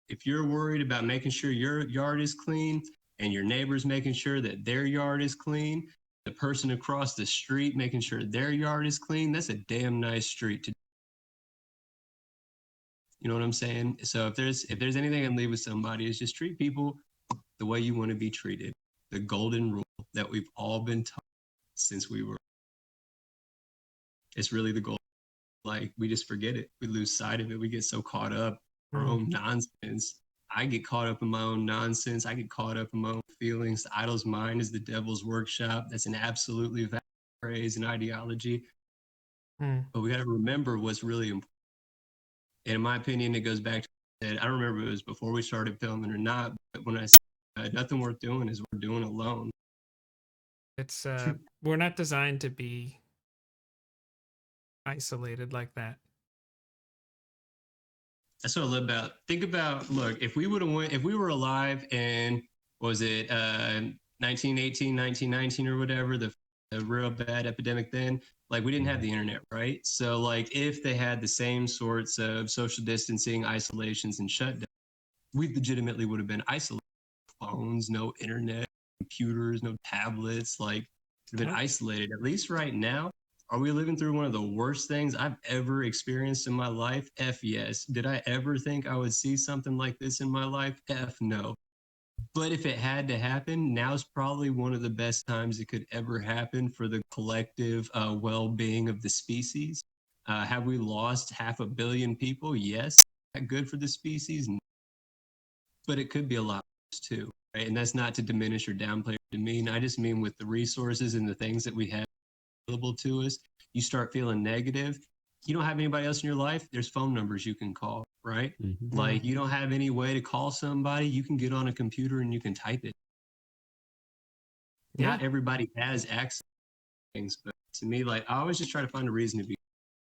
If you're worried about making sure your yard is clean and your neighbor's making sure that their yard is clean, the person across the street making sure their yard is clean, that's a damn nice street to. You know what I'm saying? So if there's anything I can leave with somebody, is just treat people the way you want to be treated. The golden rule that we've all been taught since we were. It's really the goal. Like we just forget it. We lose sight of it. We get so caught up in our own nonsense. I get caught up in my own nonsense. I get caught up in my own feelings. The idol's mind is the devil's workshop. That's an absolutely valid phrase and ideology. But we got to remember what's really important. And in my opinion, it goes back to that. I don't remember if it was before we started filming or not, but when I said nothing worth doing is we're doing alone. It's we're not designed to be isolated like that. That's what I love about. Think about, look, if we would have went, if we were alive in, what was it, 1918, 1919 or whatever, the real bad epidemic then, like we didn't have the internet, right? So like if they had the same sorts of social distancing, isolations, and shutdown, we legitimately would have been isolated. Phones, no internet, computers, no tablets, like we've been isolated. At least right now, are we living through one of the worst things I've ever experienced in my life? F yes. Did I ever think I would see something like this in my life? F no. But if it had to happen, now's probably one of the best times it could ever happen for the collective well-being of the species. Have we lost 500 million people? Yes. Is that good for the species? No. But it could be a lot worse too. Right? And that's not to diminish or downplay or demean. I just mean with the resources and the things that we have available to us, you start feeling negative. You don't have anybody else in your life, there's phone numbers you can call, right? Mm-hmm. Like you don't have any way to call somebody, you can get on a computer and you can type it. Yeah. Not everybody has access to things, but to me, like I always just try to find a reason to be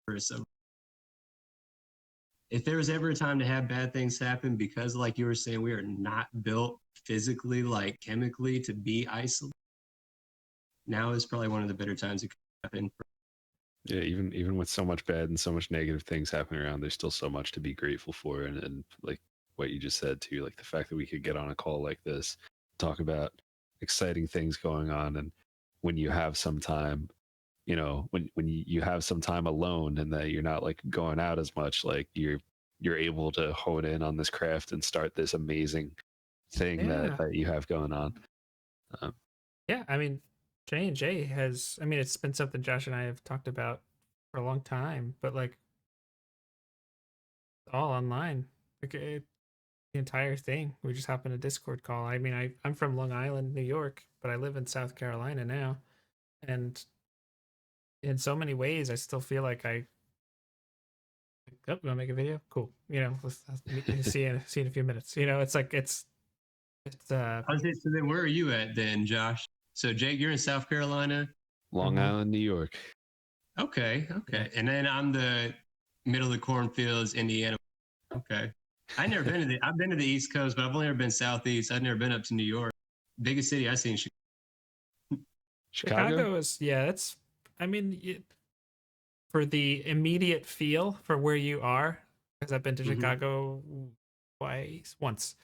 curious. So if there was ever a time to have bad things happen, because like you were saying, we are not built physically, like chemically to be isolated. Now is probably one of the better times it could happen. Yeah, even with so much bad and so much negative things happening around, there's still so much to be grateful for. And like what you just said too, like the fact that we could get on a call like this, talk about exciting things going on. And when you have some time, you know, when you have some time alone and that you're not like going out as much, like you're able to hone in on this craft and start this amazing thing that you have going on. Yeah, I mean, J&J has, I mean, it's been something Josh and I have talked about for a long time, but like all online, like the entire thing. We just hop in a Discord call. I mean, I'm from Long Island, New York, but I live in South Carolina now. And in so many ways, I still feel like you want to make a video? Cool. You know, let's see you in a few minutes. You know, it's like, it's I was saying, so then where are you at then, Josh? So Jake, you're in South Carolina? Long Island, New York. Okay. And then I'm the middle of the cornfields, Indiana. Okay. I've been to the East Coast, but I've only ever been Southeast. I've never been up to New York. Biggest city I've seen. Chicago is, that's, I mean, for the immediate feel for where you are, because I've been to Chicago once.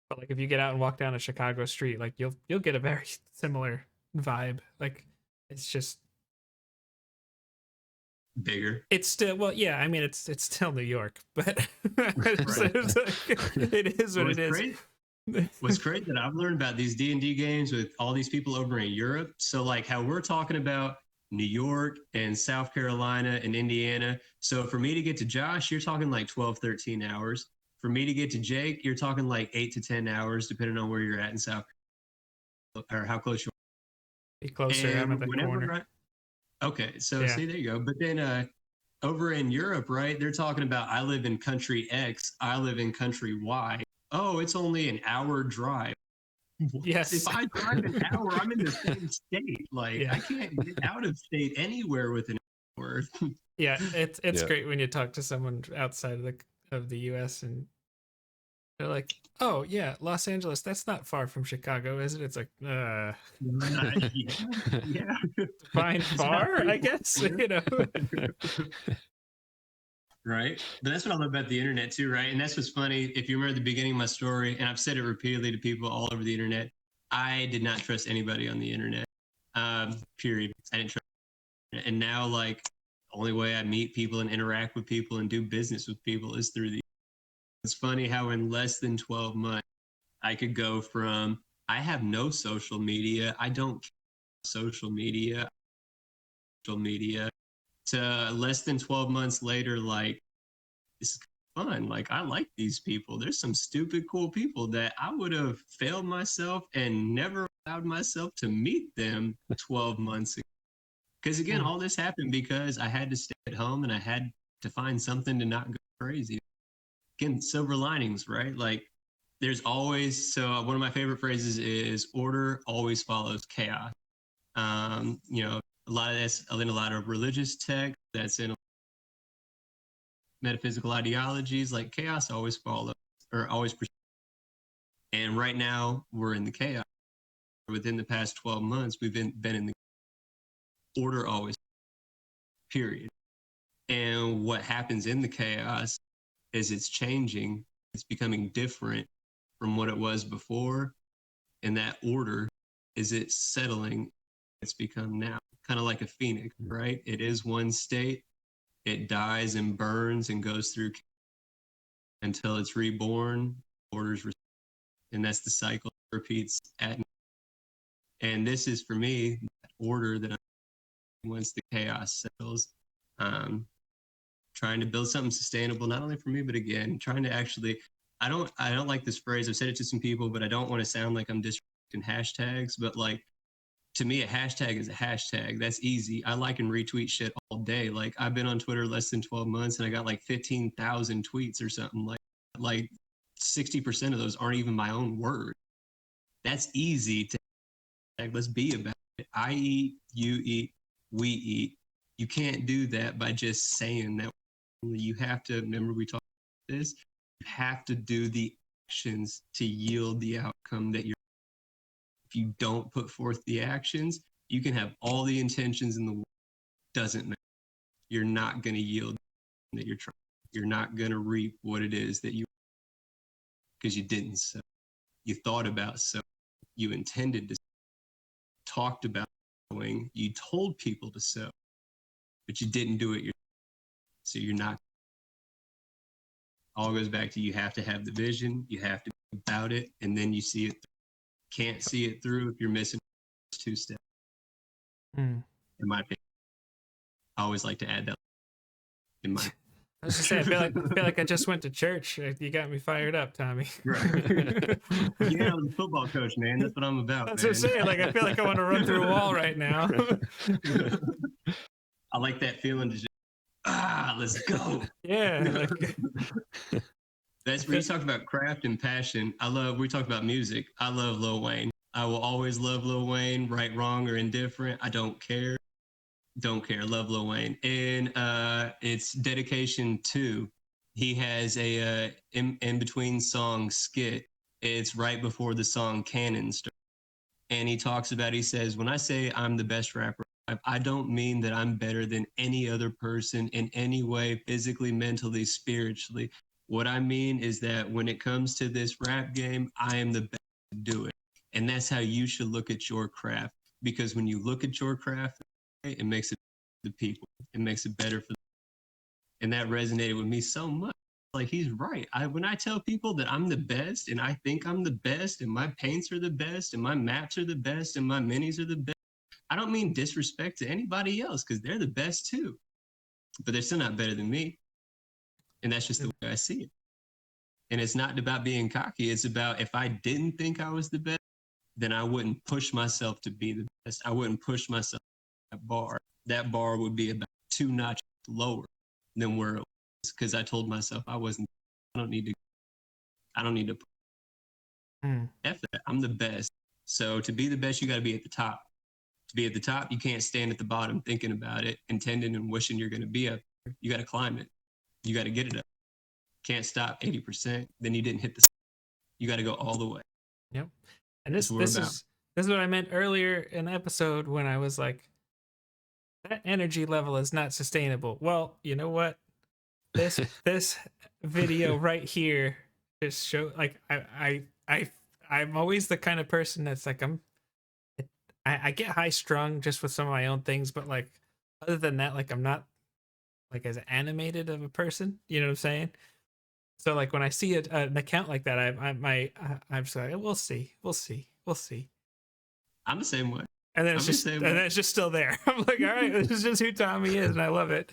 But like if you get out and walk down a Chicago street, like you'll get a very similar vibe. Like it's just bigger. It's still, well, yeah. I mean, it's still New York, but it is what it is. What's great that I've learned about these D&D games with all these people over in Europe. So like how we're talking about New York and South Carolina and Indiana. So for me to get to Josh, you're talking like 12, 13 hours. For me to get to Jake, you're talking like 8 to 10 hours, depending on where you're at in South or how close you Be are. closer. I'm at And the whenever corner. okay, so Yeah. see, there you go. But then over in Europe, right, they're talking about I live in country X, I live in country Y. Oh, it's only an hour drive. What? Yes. If I drive an hour, I'm in the same state. Like Yeah. I can't get out of state anywhere with an hour. Yeah, it's Yeah. great when you talk to someone outside of the US and they're like, "Oh, yeah, Los Angeles, that's not far from Chicago, is it?" It's like, yeah, yeah. define far, I guess, you know. Right. But that's what I love about the internet too, right? And that's what's funny. If you remember the beginning of my story, and I've said it repeatedly to people all over the internet, I did not trust anybody on the internet. Period. I didn't trust. And now, like, the only way I meet people and interact with people and do business with people is through the. It's funny how in less than 12 months, I could go from I have no social media, I don't care social media, to less than 12 months later, like, this is fun. Like, I like these people. There's some stupid, cool people that I would have failed myself and never allowed myself to meet them 12 months ago. Because again, all this happened because I had to stay at home and I had to find something to not go crazy. Again, silver linings, right? Like, there's always, so one of my favorite phrases is order always follows chaos. You know, a lot of that's in a lot of religious text, that's in metaphysical ideologies, like chaos always follows or always. And right now we're in the chaos. Within the past 12 months, we've been in the order always, period. And what happens in the chaos is it's changing, it's becoming different from what it was before. And that order is it's settling, it's become now, kind of like a phoenix, right? It is one state, it dies and burns and goes through until it's reborn, orders, and that's the cycle that repeats at. And this is for me that order that once the chaos settles, trying to build something sustainable, not only for me, but again, trying to actually, I don't like this phrase. I've said it to some people, but I don't want to sound like I'm disrespecting hashtags, but like, to me, a hashtag is a hashtag. That's easy. I like and retweet shit all day. Like I've been on Twitter less than 12 months and I got like 15,000 tweets or something. Like 60% of those aren't even my own word. That's easy to, like, let's be about it. I eat, you eat, we eat. You can't do that by just saying that. You have to, remember we talked about this, you have to do the actions to yield the outcome that you're. If you don't put forth the actions, you can have all the intentions in the world. Doesn't matter. You're not going to yield that you're trying. You're not going to reap what it is that you, because you didn't sow. You thought about sowing. You intended to, talked about sowing. You told people to sow, but you didn't do it yourself. So you're not. All goes back to you have to have the vision. You have to be about it, and then you see it. Can't see it through if you're missing 2 steps. In my opinion, I always like to add that. In my, I was just saying, I feel like I just went to church. You got me fired up, Tommy. right. Yeah, I'm a football coach, man. That's what I'm about. That's man. what I'm saying. Like, I feel like I want to run through a wall right now. I like that feeling to just, let's go. Yeah. Like, That's where you talk about craft and passion. We talked about music. I love Lil Wayne. I will always love Lil Wayne, right, wrong, or indifferent. I don't care. Don't care. Love Lil Wayne. And it's dedication to. He has a in between song skit. It's right before the song Canon starts. And he talks about, he says, when I say I'm the best rapper, I don't mean that I'm better than any other person in any way, physically, mentally, spiritually. What I mean is that when it comes to this rap game, I am the best to do it. And that's how you should look at your craft. Because when you look at your craft, it makes it the people. It makes it better for them. And that resonated with me so much. like, he's right. When I tell people that I'm the best and I think I'm the best and my paints are the best and my maps are the best and my minis are the best, I don't mean disrespect to anybody else because they're the best too. But they're still not better than me. And that's just the way I see it. And it's not about being cocky. It's about if I didn't think I was the best, then I wouldn't push myself to be the best. I wouldn't push myself to that bar. That bar would be about 2 notches lower than where it was because I told myself I don't need to F that. I'm the best. So to be the best, you got to be at the top. To be at the top, you can't stand at the bottom thinking about it, intending and wishing you're going to be up there. You got to climb it. You got to get it up. Can't stop 80%. Then you didn't hit the. You got to go all the way. Yep. And this is what I meant earlier in the episode when I was like, that energy level is not sustainable. Well, you know what? This video right here just show like I'm always the kind of person that's like I get high strung just with some of my own things, but like other than that, like I'm not like as animated of a person. You know what I'm saying? So like when I see an account like that, I'm just like, we'll see. I'm the same way. And then it's just still there. I'm like, all right, this is just who Tommy is, and I love it.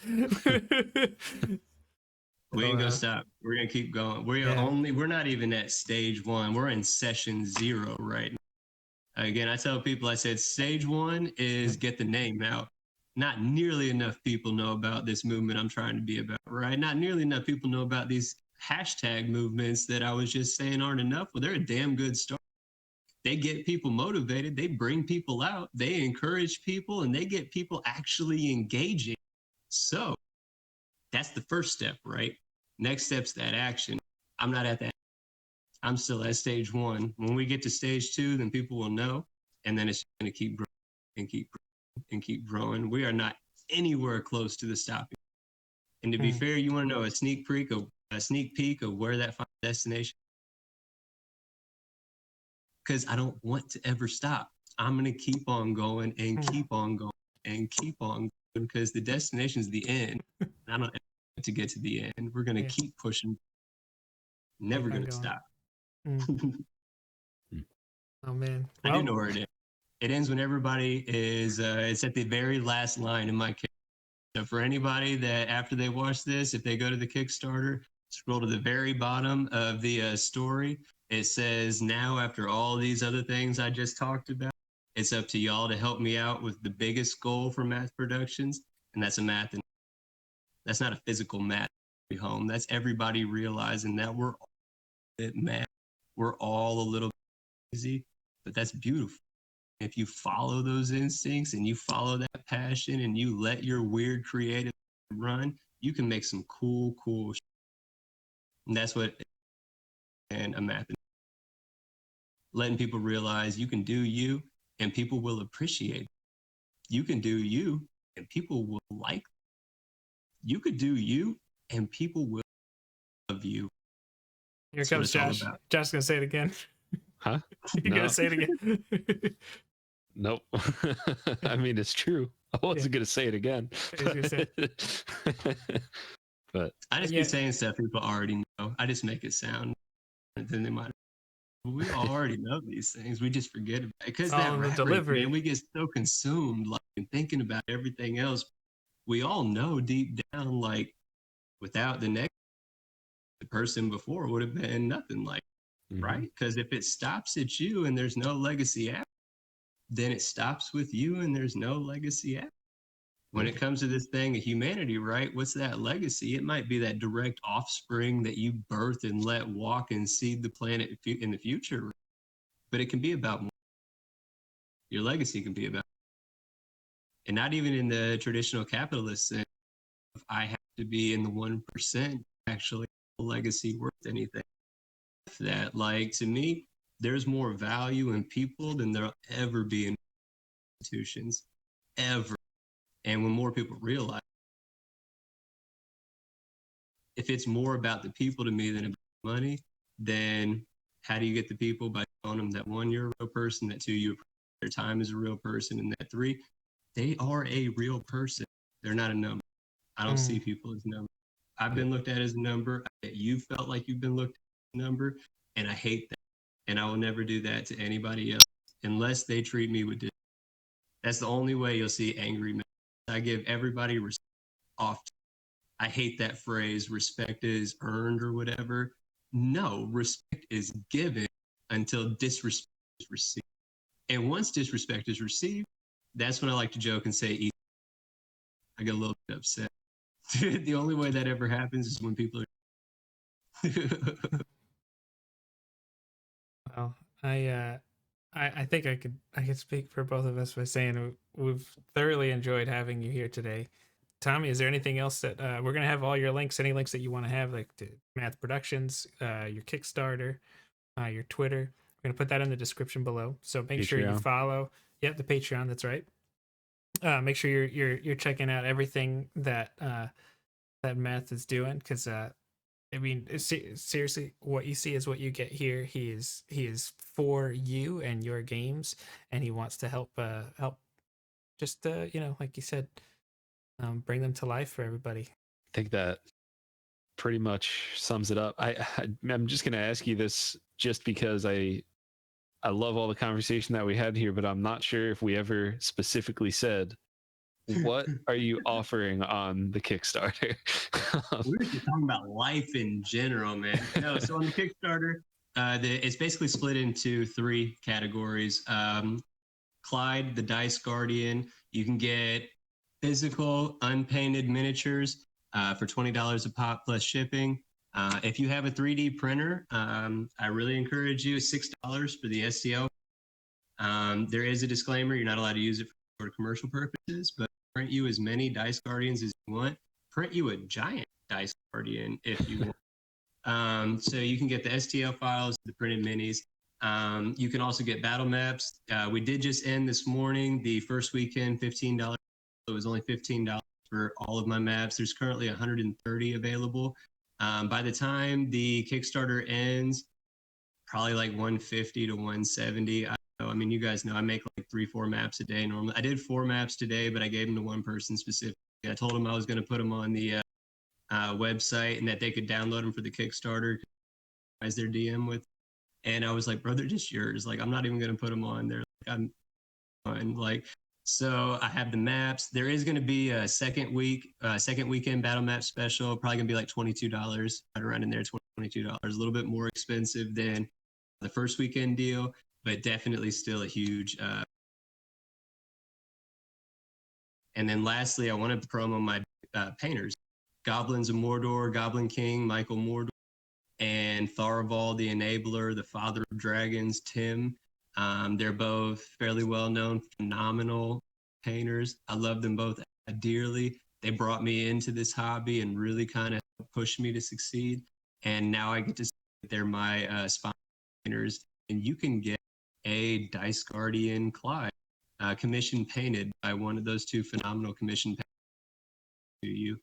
We ain't gonna stop. We're gonna keep going. We're not even at stage 1. We're in session 0 right now. Again, I tell people, I said stage 1 is get the name out. Not nearly enough people know about this movement I'm trying to be about, right? Not nearly enough people know about these hashtag movements that I was just saying aren't enough. Well, they're a damn good start. They get people motivated. They bring people out. They encourage people, and they get people actually engaging. So that's the first step, right? Next step's that action. I'm not at that. I'm still at stage 1. When we get to stage 2, then people will know, and then it's going to keep growing and keep growing and keep growing. We are not anywhere close to the stopping. And to be fair, you want to know a sneak peek of where that final destination? Because I don't want to ever stop. I'm going to keep on going and keep on going and keep on going because the destination is the end. I don't want to get to the end. We're going to keep pushing. Never going to stop. Oh, man. I do know where it ends. It ends when everybody is, it's at the very last line in my case. So for anybody that after they watch this, if they go to the Kickstarter, scroll to the very bottom of the story, it says, now after all these other things I just talked about, it's up to y'all to help me out with the biggest goal for Madth Productions, and that's a math. And that's not a physical math home. That's everybody realizing that we're all a bit mad. We're all a little busy, but that's beautiful. If you follow those instincts and you follow that passion and you let your weird creative run, you can make some cool shit. And that's what and a math. Letting people realize you can do you and people will appreciate it. You can do you and people will like it. You could do you and people will love you. Here comes Josh. Josh's gonna say it again. Huh? You're gonna say it again. Nope. I mean, it's true. I wasn't gonna say it again. But I just be saying stuff people already know. I just make it sound than they might. We already know these things. We just forget about it because that delivery, man, we get so consumed like thinking about everything else. We all know deep down, like without the next, the person before would have been nothing, like right? Because if it stops at you and there's no legacy after, then it stops with you and there's no legacy after. When it comes to this thing of humanity, right? What's that legacy? It might be that direct offspring that you birth and let walk and seed the planet in the future. But it can be about more. Your legacy can be about, and not even in the traditional capitalist sense. If I have to be in the 1%, actually, a legacy worth anything. That, like, to me, there's more value in people than there'll ever be in institutions, ever. And when more people realize, if it's more about the people to me than about money, then how do you get the people? By showing them that 1, you're a real person, that 2, you their time is a real person, and that 3, they are a real person. They're not a number. I don't see people as numbers. I've been looked at as a number. You felt like you've been looked at as a number, and I hate that. And I will never do that to anybody else unless they treat me with. That's the only way you'll see angry men. I give everybody respect off. I hate that phrase, respect is earned or whatever. No, respect is given until disrespect is received. And once disrespect is received, that's when I like to joke and say, I get a little bit upset. The only way that ever happens is when people are. Well, I think I could speak for both of us by saying we've thoroughly enjoyed having you here today. Tommy, is there anything else that we're gonna have all your links, any links that you want to have, like to Madth Productions, your Kickstarter, your Twitter? We're gonna put that in the description below. So make sure you follow. Yep, the Patreon. That's right. Make sure you're checking out everything that that Madth is doing, because I mean, seriously, what you see is what you get here. He is for you and your games, and he wants to help just like you said, bring them to life for everybody. I think that pretty much sums it up. I'm just going to ask you this just because I love all the conversation that we had here, but I'm not sure if we ever specifically said, what are you offering on the Kickstarter? We're just talking about life in general, man. No, so on the Kickstarter, it's basically split into 3 categories. Clyde, the Dice Guardian, you can get physical unpainted miniatures for $20 a pop plus shipping. If you have a 3D printer, I really encourage you. $6 for the STL. There is a disclaimer: you're not allowed to use it for commercial purposes, but print you as many Dice Guardians as you want. Print you a giant Dice Guardian if you want. So you can get the STL files, the printed minis. You can also get battle maps. We did just end this morning the first weekend, $15. It was only $15 for all of my maps. There's currently 130 available. By the time the Kickstarter ends, probably like 150 to 170. I mean, you guys know I make like 3-4 maps a day normally. I did 4 maps today, but I gave them to one person specifically. I told them I was going to put them on the website and that they could download them for the Kickstarter as their DM with. And I was like, bro, they're just yours. Like, I'm not even going to put them on there. Like, I'm fine. Like, so I have the maps. There is going to be a second weekend battle map special. Probably going to be like $22, right around in there, $22. A little bit more expensive than the first weekend deal, but definitely still a huge. And then lastly, I want to promo my painters. Goblins of Mordor, Goblin King, Michael Mordor, and Thorvald the Enabler, the Father of Dragons, Tim. They're both fairly well-known, phenomenal painters. I love them both dearly. They brought me into this hobby and really kind of pushed me to succeed. And now I get to say that they're my sponsor painters. And you can get a Dice Guardian Clyde commission painted by one of those 2 phenomenal commission painters to you.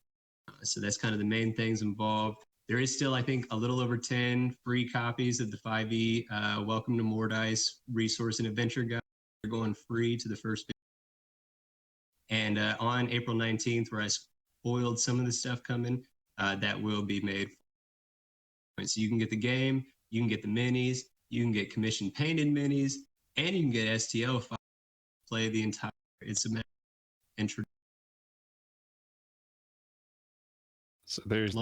So that's kind of the main things involved. There is still, I think, a little over 10 free copies of the 5e Welcome to Mordice Resource and Adventure Guide. They're going free to the first. And on April 19th, where I spoiled some of the stuff coming, that will be made. So you can get the game, you can get the minis, you can get commission painted minis, and you can get STL files. Play the entire. It's a intro. So there's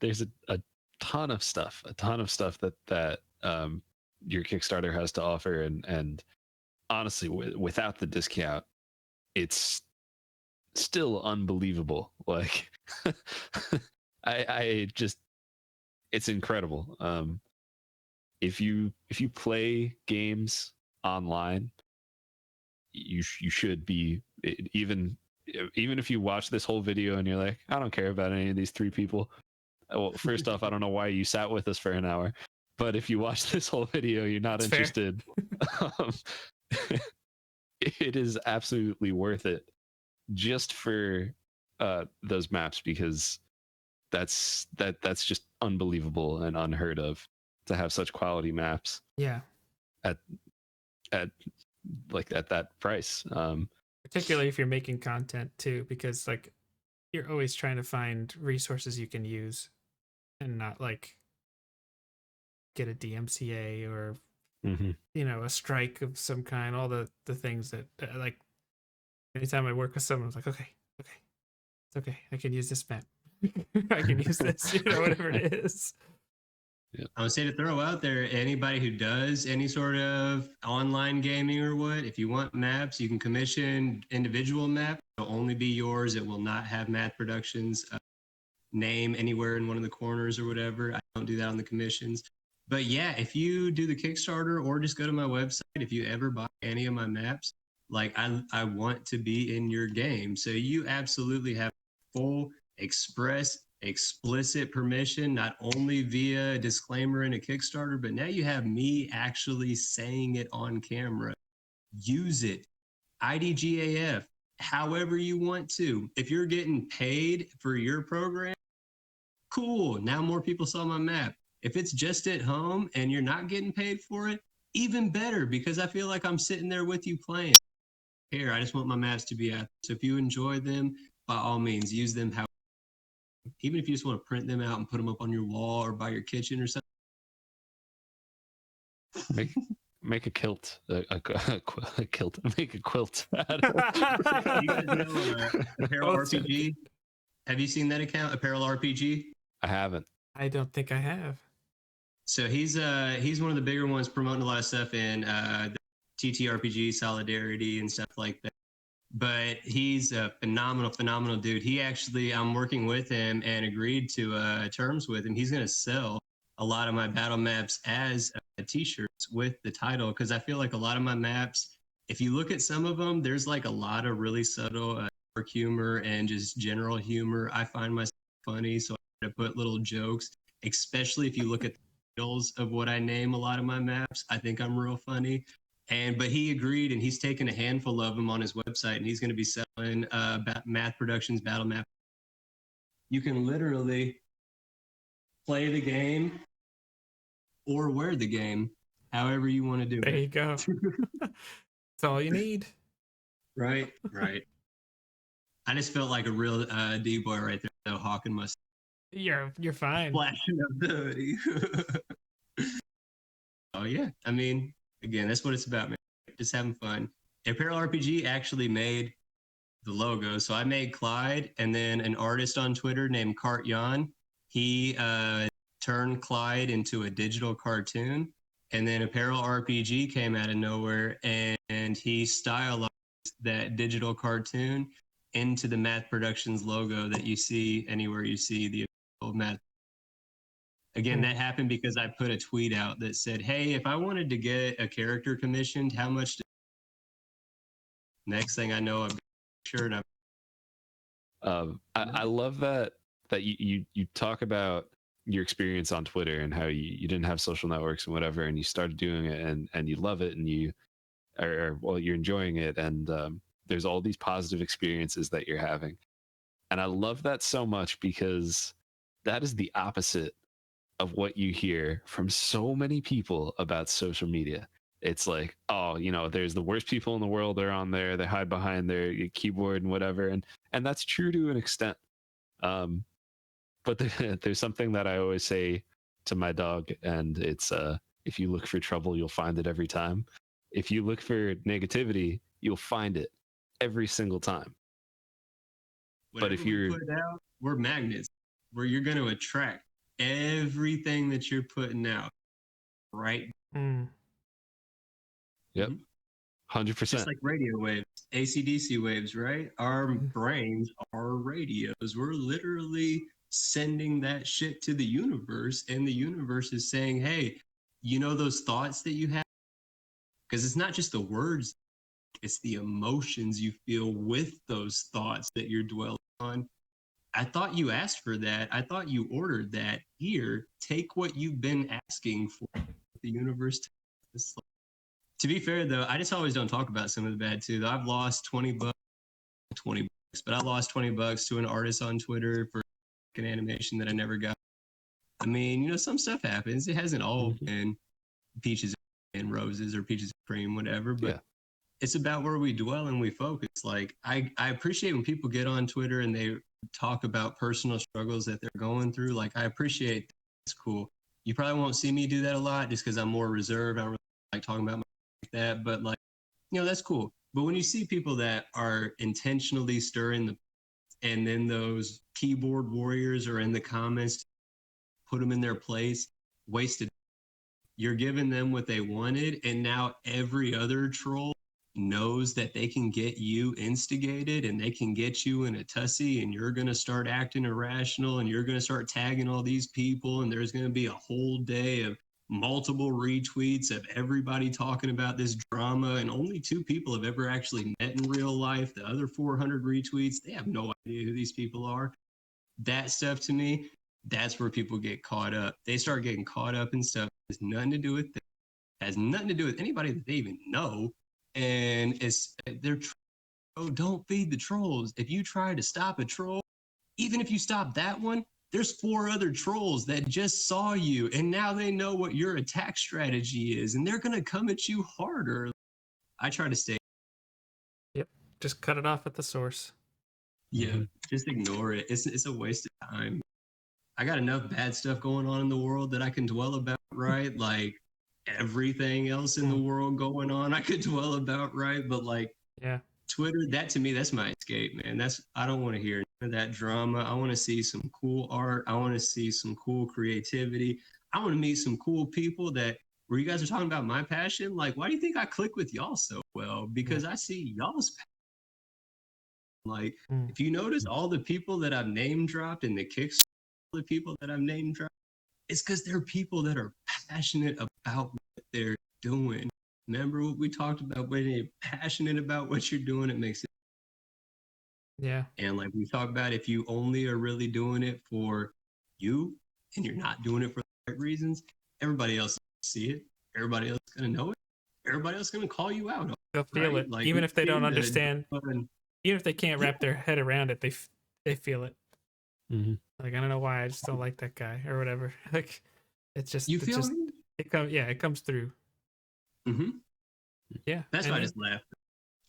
there's a ton of stuff that your Kickstarter has to offer, and honestly, without the discount, it's still unbelievable. Like, I just, it's incredible. If you play games online, you should be, even if you watch this whole video and you're like, I don't care about any of these 3 people. Well, first off, I don't know why you sat with us for an hour, but if you watch this whole video, you're not That's interested. It is absolutely worth it just for those maps, because that's just unbelievable and unheard of to have such quality maps. Yeah. At that price. Particularly if you're making content too, because like you're always trying to find resources you can use and not like get a DMCA or Mm-hmm. a strike of some kind. All the things that like anytime I work with someone, I'm like, okay, it's okay. I can use this map. I can use this, whatever it is. Yeah. I would say to throw out there, anybody who does any sort of online gaming or what, if you want maps, you can commission individual maps. It'll only be yours. It will not have Madth Productions name anywhere in one of the corners or whatever. I don't do that on the commissions. But yeah, if you do the Kickstarter or just go to my website, if you ever buy any of my maps, like I want to be in your game. So you absolutely have full express explicit permission, not only via a disclaimer in a Kickstarter, but now you have me actually saying it on camera. Use it. IDGAF, however you want to. If you're getting paid for your program, cool. Now more people saw my map. If it's just at home and you're not getting paid for it, even better, because I feel like I'm sitting there with you playing. Here, I just want my maps to be out. So if you enjoy them, by all means, use them. How, even if you just want to print them out and put them up on your wall or by your kitchen or something. Make a kilt, a kilt. Make a quilt. You guys know Apparel RPG? Have you seen that account, Apparel RPG? I haven't. I don't think I have. So he's one of the bigger ones promoting a lot of stuff in the ttrpg solidarity and stuff like that. But he's a phenomenal dude. He actually, I'm working with him and agreed to terms with him. He's going to sell a lot of my battle maps as t-shirts with the title, because I feel like a lot of my maps, if you look at some of them, there's like a lot of really subtle dark humor and just general humor. I find myself funny, so I try to put little jokes, especially if you look at the titles of what I name a lot of my maps. I think I'm real funny. But he agreed, and he's taken a handful of them on his website, and he's going to be selling Madth Productions battle map. You can literally play the game or wear the game, however you want to do There it. you go. That's all you need. Right. I just felt like a real D-boy right there, though, hawking my You're fine. flashing up the hoodie. Oh yeah, I mean, again, that's what it's about, man. Just having fun. Apparel RPG actually made the logo, so I made Clyde, and then an artist on Twitter named Cart Yan, he turned Clyde into a digital cartoon, and then Apparel RPG came out of nowhere, and he stylized that digital cartoon into the Madth Productions logo that you see anywhere you see the Madth. Again, that happened because I put a tweet out that said, hey, if I wanted to get a character commissioned, how much? Next thing I know, I'm sure. I love that you talk about your experience on Twitter and how you didn't have social networks and whatever, and you started doing it and you love it and you're enjoying it, and there's all these positive experiences that you're having. And I love that so much, because that is the opposite of what you hear from so many people about social media. It's like, oh, there's the worst people in the world. They're on there. They hide behind their keyboard and whatever. And that's true to an extent. But there's something that I always say to my dog, and it's, if you look for trouble, you'll find it every time. If you look for negativity, you'll find it every single time. Whatever, but if you're put out, we're magnets, where you're going to attract everything that you're putting out, right? Yep. 100%. Just like radio waves, AC/DC waves, right? Our brains are radios. We're literally sending that shit to the universe, and the universe is saying, hey, those thoughts that you have? Because it's not just the words, it's the emotions you feel with those thoughts that you're dwelling on. I thought you asked for that. I thought you ordered that. Here, take what you've been asking for. The universe. To be fair, though, I just always don't talk about some of the bad, too. I've lost $20, but I lost $20 to an artist on Twitter for an animation that I never got. I mean, some stuff happens. It hasn't all been peaches and roses or peaches and cream, whatever, but it's about where we dwell and we focus. Like, I appreciate when people get on Twitter and they talk about personal struggles that they're going through. Like, I appreciate that. It's cool. You probably won't see me do that a lot just because I'm more reserved. I don't really like talking about like that, but like, that's cool. But when you see people that are intentionally stirring the, and then those keyboard warriors are in the comments, to put them in their place, wasted. You're giving them what they wanted, and now every other troll knows that they can get you instigated and they can get you in a tussy, and you're going to start acting irrational, and you're going to start tagging all these people, and there's going to be a whole day of multiple retweets of everybody talking about this drama, and only 2 people have ever actually met in real life. The other 400 retweets, they have no idea who these people are. That stuff, to me, that's where people get caught up. They start getting caught up in stuff that has nothing to do with them, has nothing to do with anybody that they even know. And don't feed the trolls. If you try to stop a troll, even if you stop that one, there's 4 other trolls that just saw you, and now they know what your attack strategy is, and they're going to come at you harder. I try to stay. Yep. Just cut it off at the source. Yeah, just ignore it. It's a waste of time. I got enough bad stuff going on in the world that I can dwell about, right? Like, everything else in the world going on, I could dwell about, right? But like, yeah, Twitter, that to me, that's my escape, man. I don't want to hear none of that drama. I want to see some cool art. I want to see some cool creativity. I want to meet some cool people that, where you guys are talking about my passion. Like, why do you think I click with y'all so well? Because I see y'all's passion. Like, if you notice all the people that I've name dropped in the Kickstarter, the people that I've name dropped, it's because they're people that are passionate about what they're doing. Remember what we talked about? When you're passionate about what you're doing, it makes it. Yeah. And like we talked about, if you only are really doing it for you and you're not doing it for the right reasons, everybody else will see it. Everybody else is going to know it. Everybody else is going to call you out. They'll feel right? it. Like, even if they don't understand, even if they can't wrap their head around it, they feel it. Mm-hmm. Like, I don't know why, I just don't like that guy or whatever. Like, it's just, me? It comes through. Mm-hmm. Yeah. That's why I just laugh.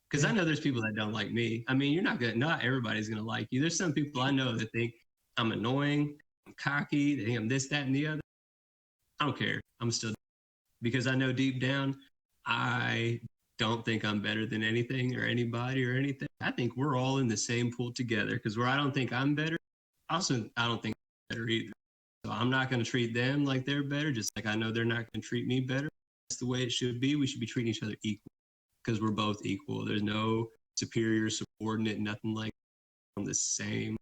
Because I know there's people that don't like me. I mean, not everybody's gonna like you. There's some people I know that think I'm annoying, I'm cocky, they think I'm this, that, and the other. I don't care. I'm still, because I know deep down, I don't think I'm better than anything or anybody or anything. I think we're all in the same pool together. Because where I don't think I'm better, also I don't think I'm better either. So I'm not going to treat them like they're better, just like I know they're not going to treat me better. That's the way it should be. We should be treating each other equal, because we're both equal. There's no superior, subordinate, nothing like that. I'm the same.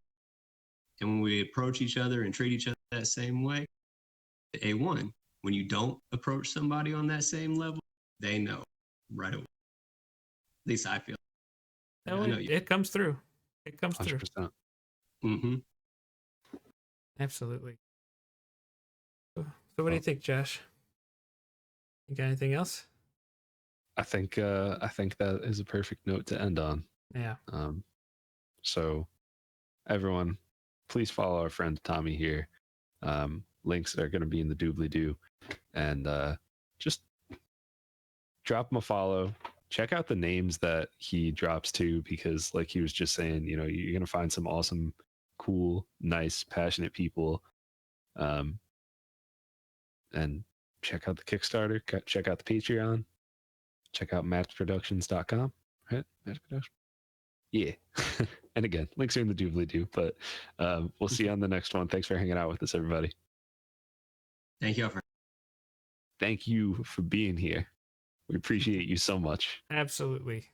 And when we approach each other and treat each other that same way, A1, when you don't approach somebody on that same level, they know right away. At least I feel. No, it comes through. It comes 100%. Through. Mm-hmm. Absolutely. So what do you think, Josh? You got anything else? I think that is a perfect note to end on. Yeah. So everyone, please follow our friend Tommy here. Links are going to be in the doobly-doo, and just drop him a follow. Check out the names that he drops too, because like he was just saying, you're going to find some awesome, cool, nice, passionate people. And check out the Kickstarter, check out the Patreon, check out madthproductions.com, right? Madth Production. Yeah. And again, links are in the doobly-doo, but we'll see you on the next one. Thanks for hanging out with us, everybody. Thank you for being here. We appreciate you so much. Absolutely.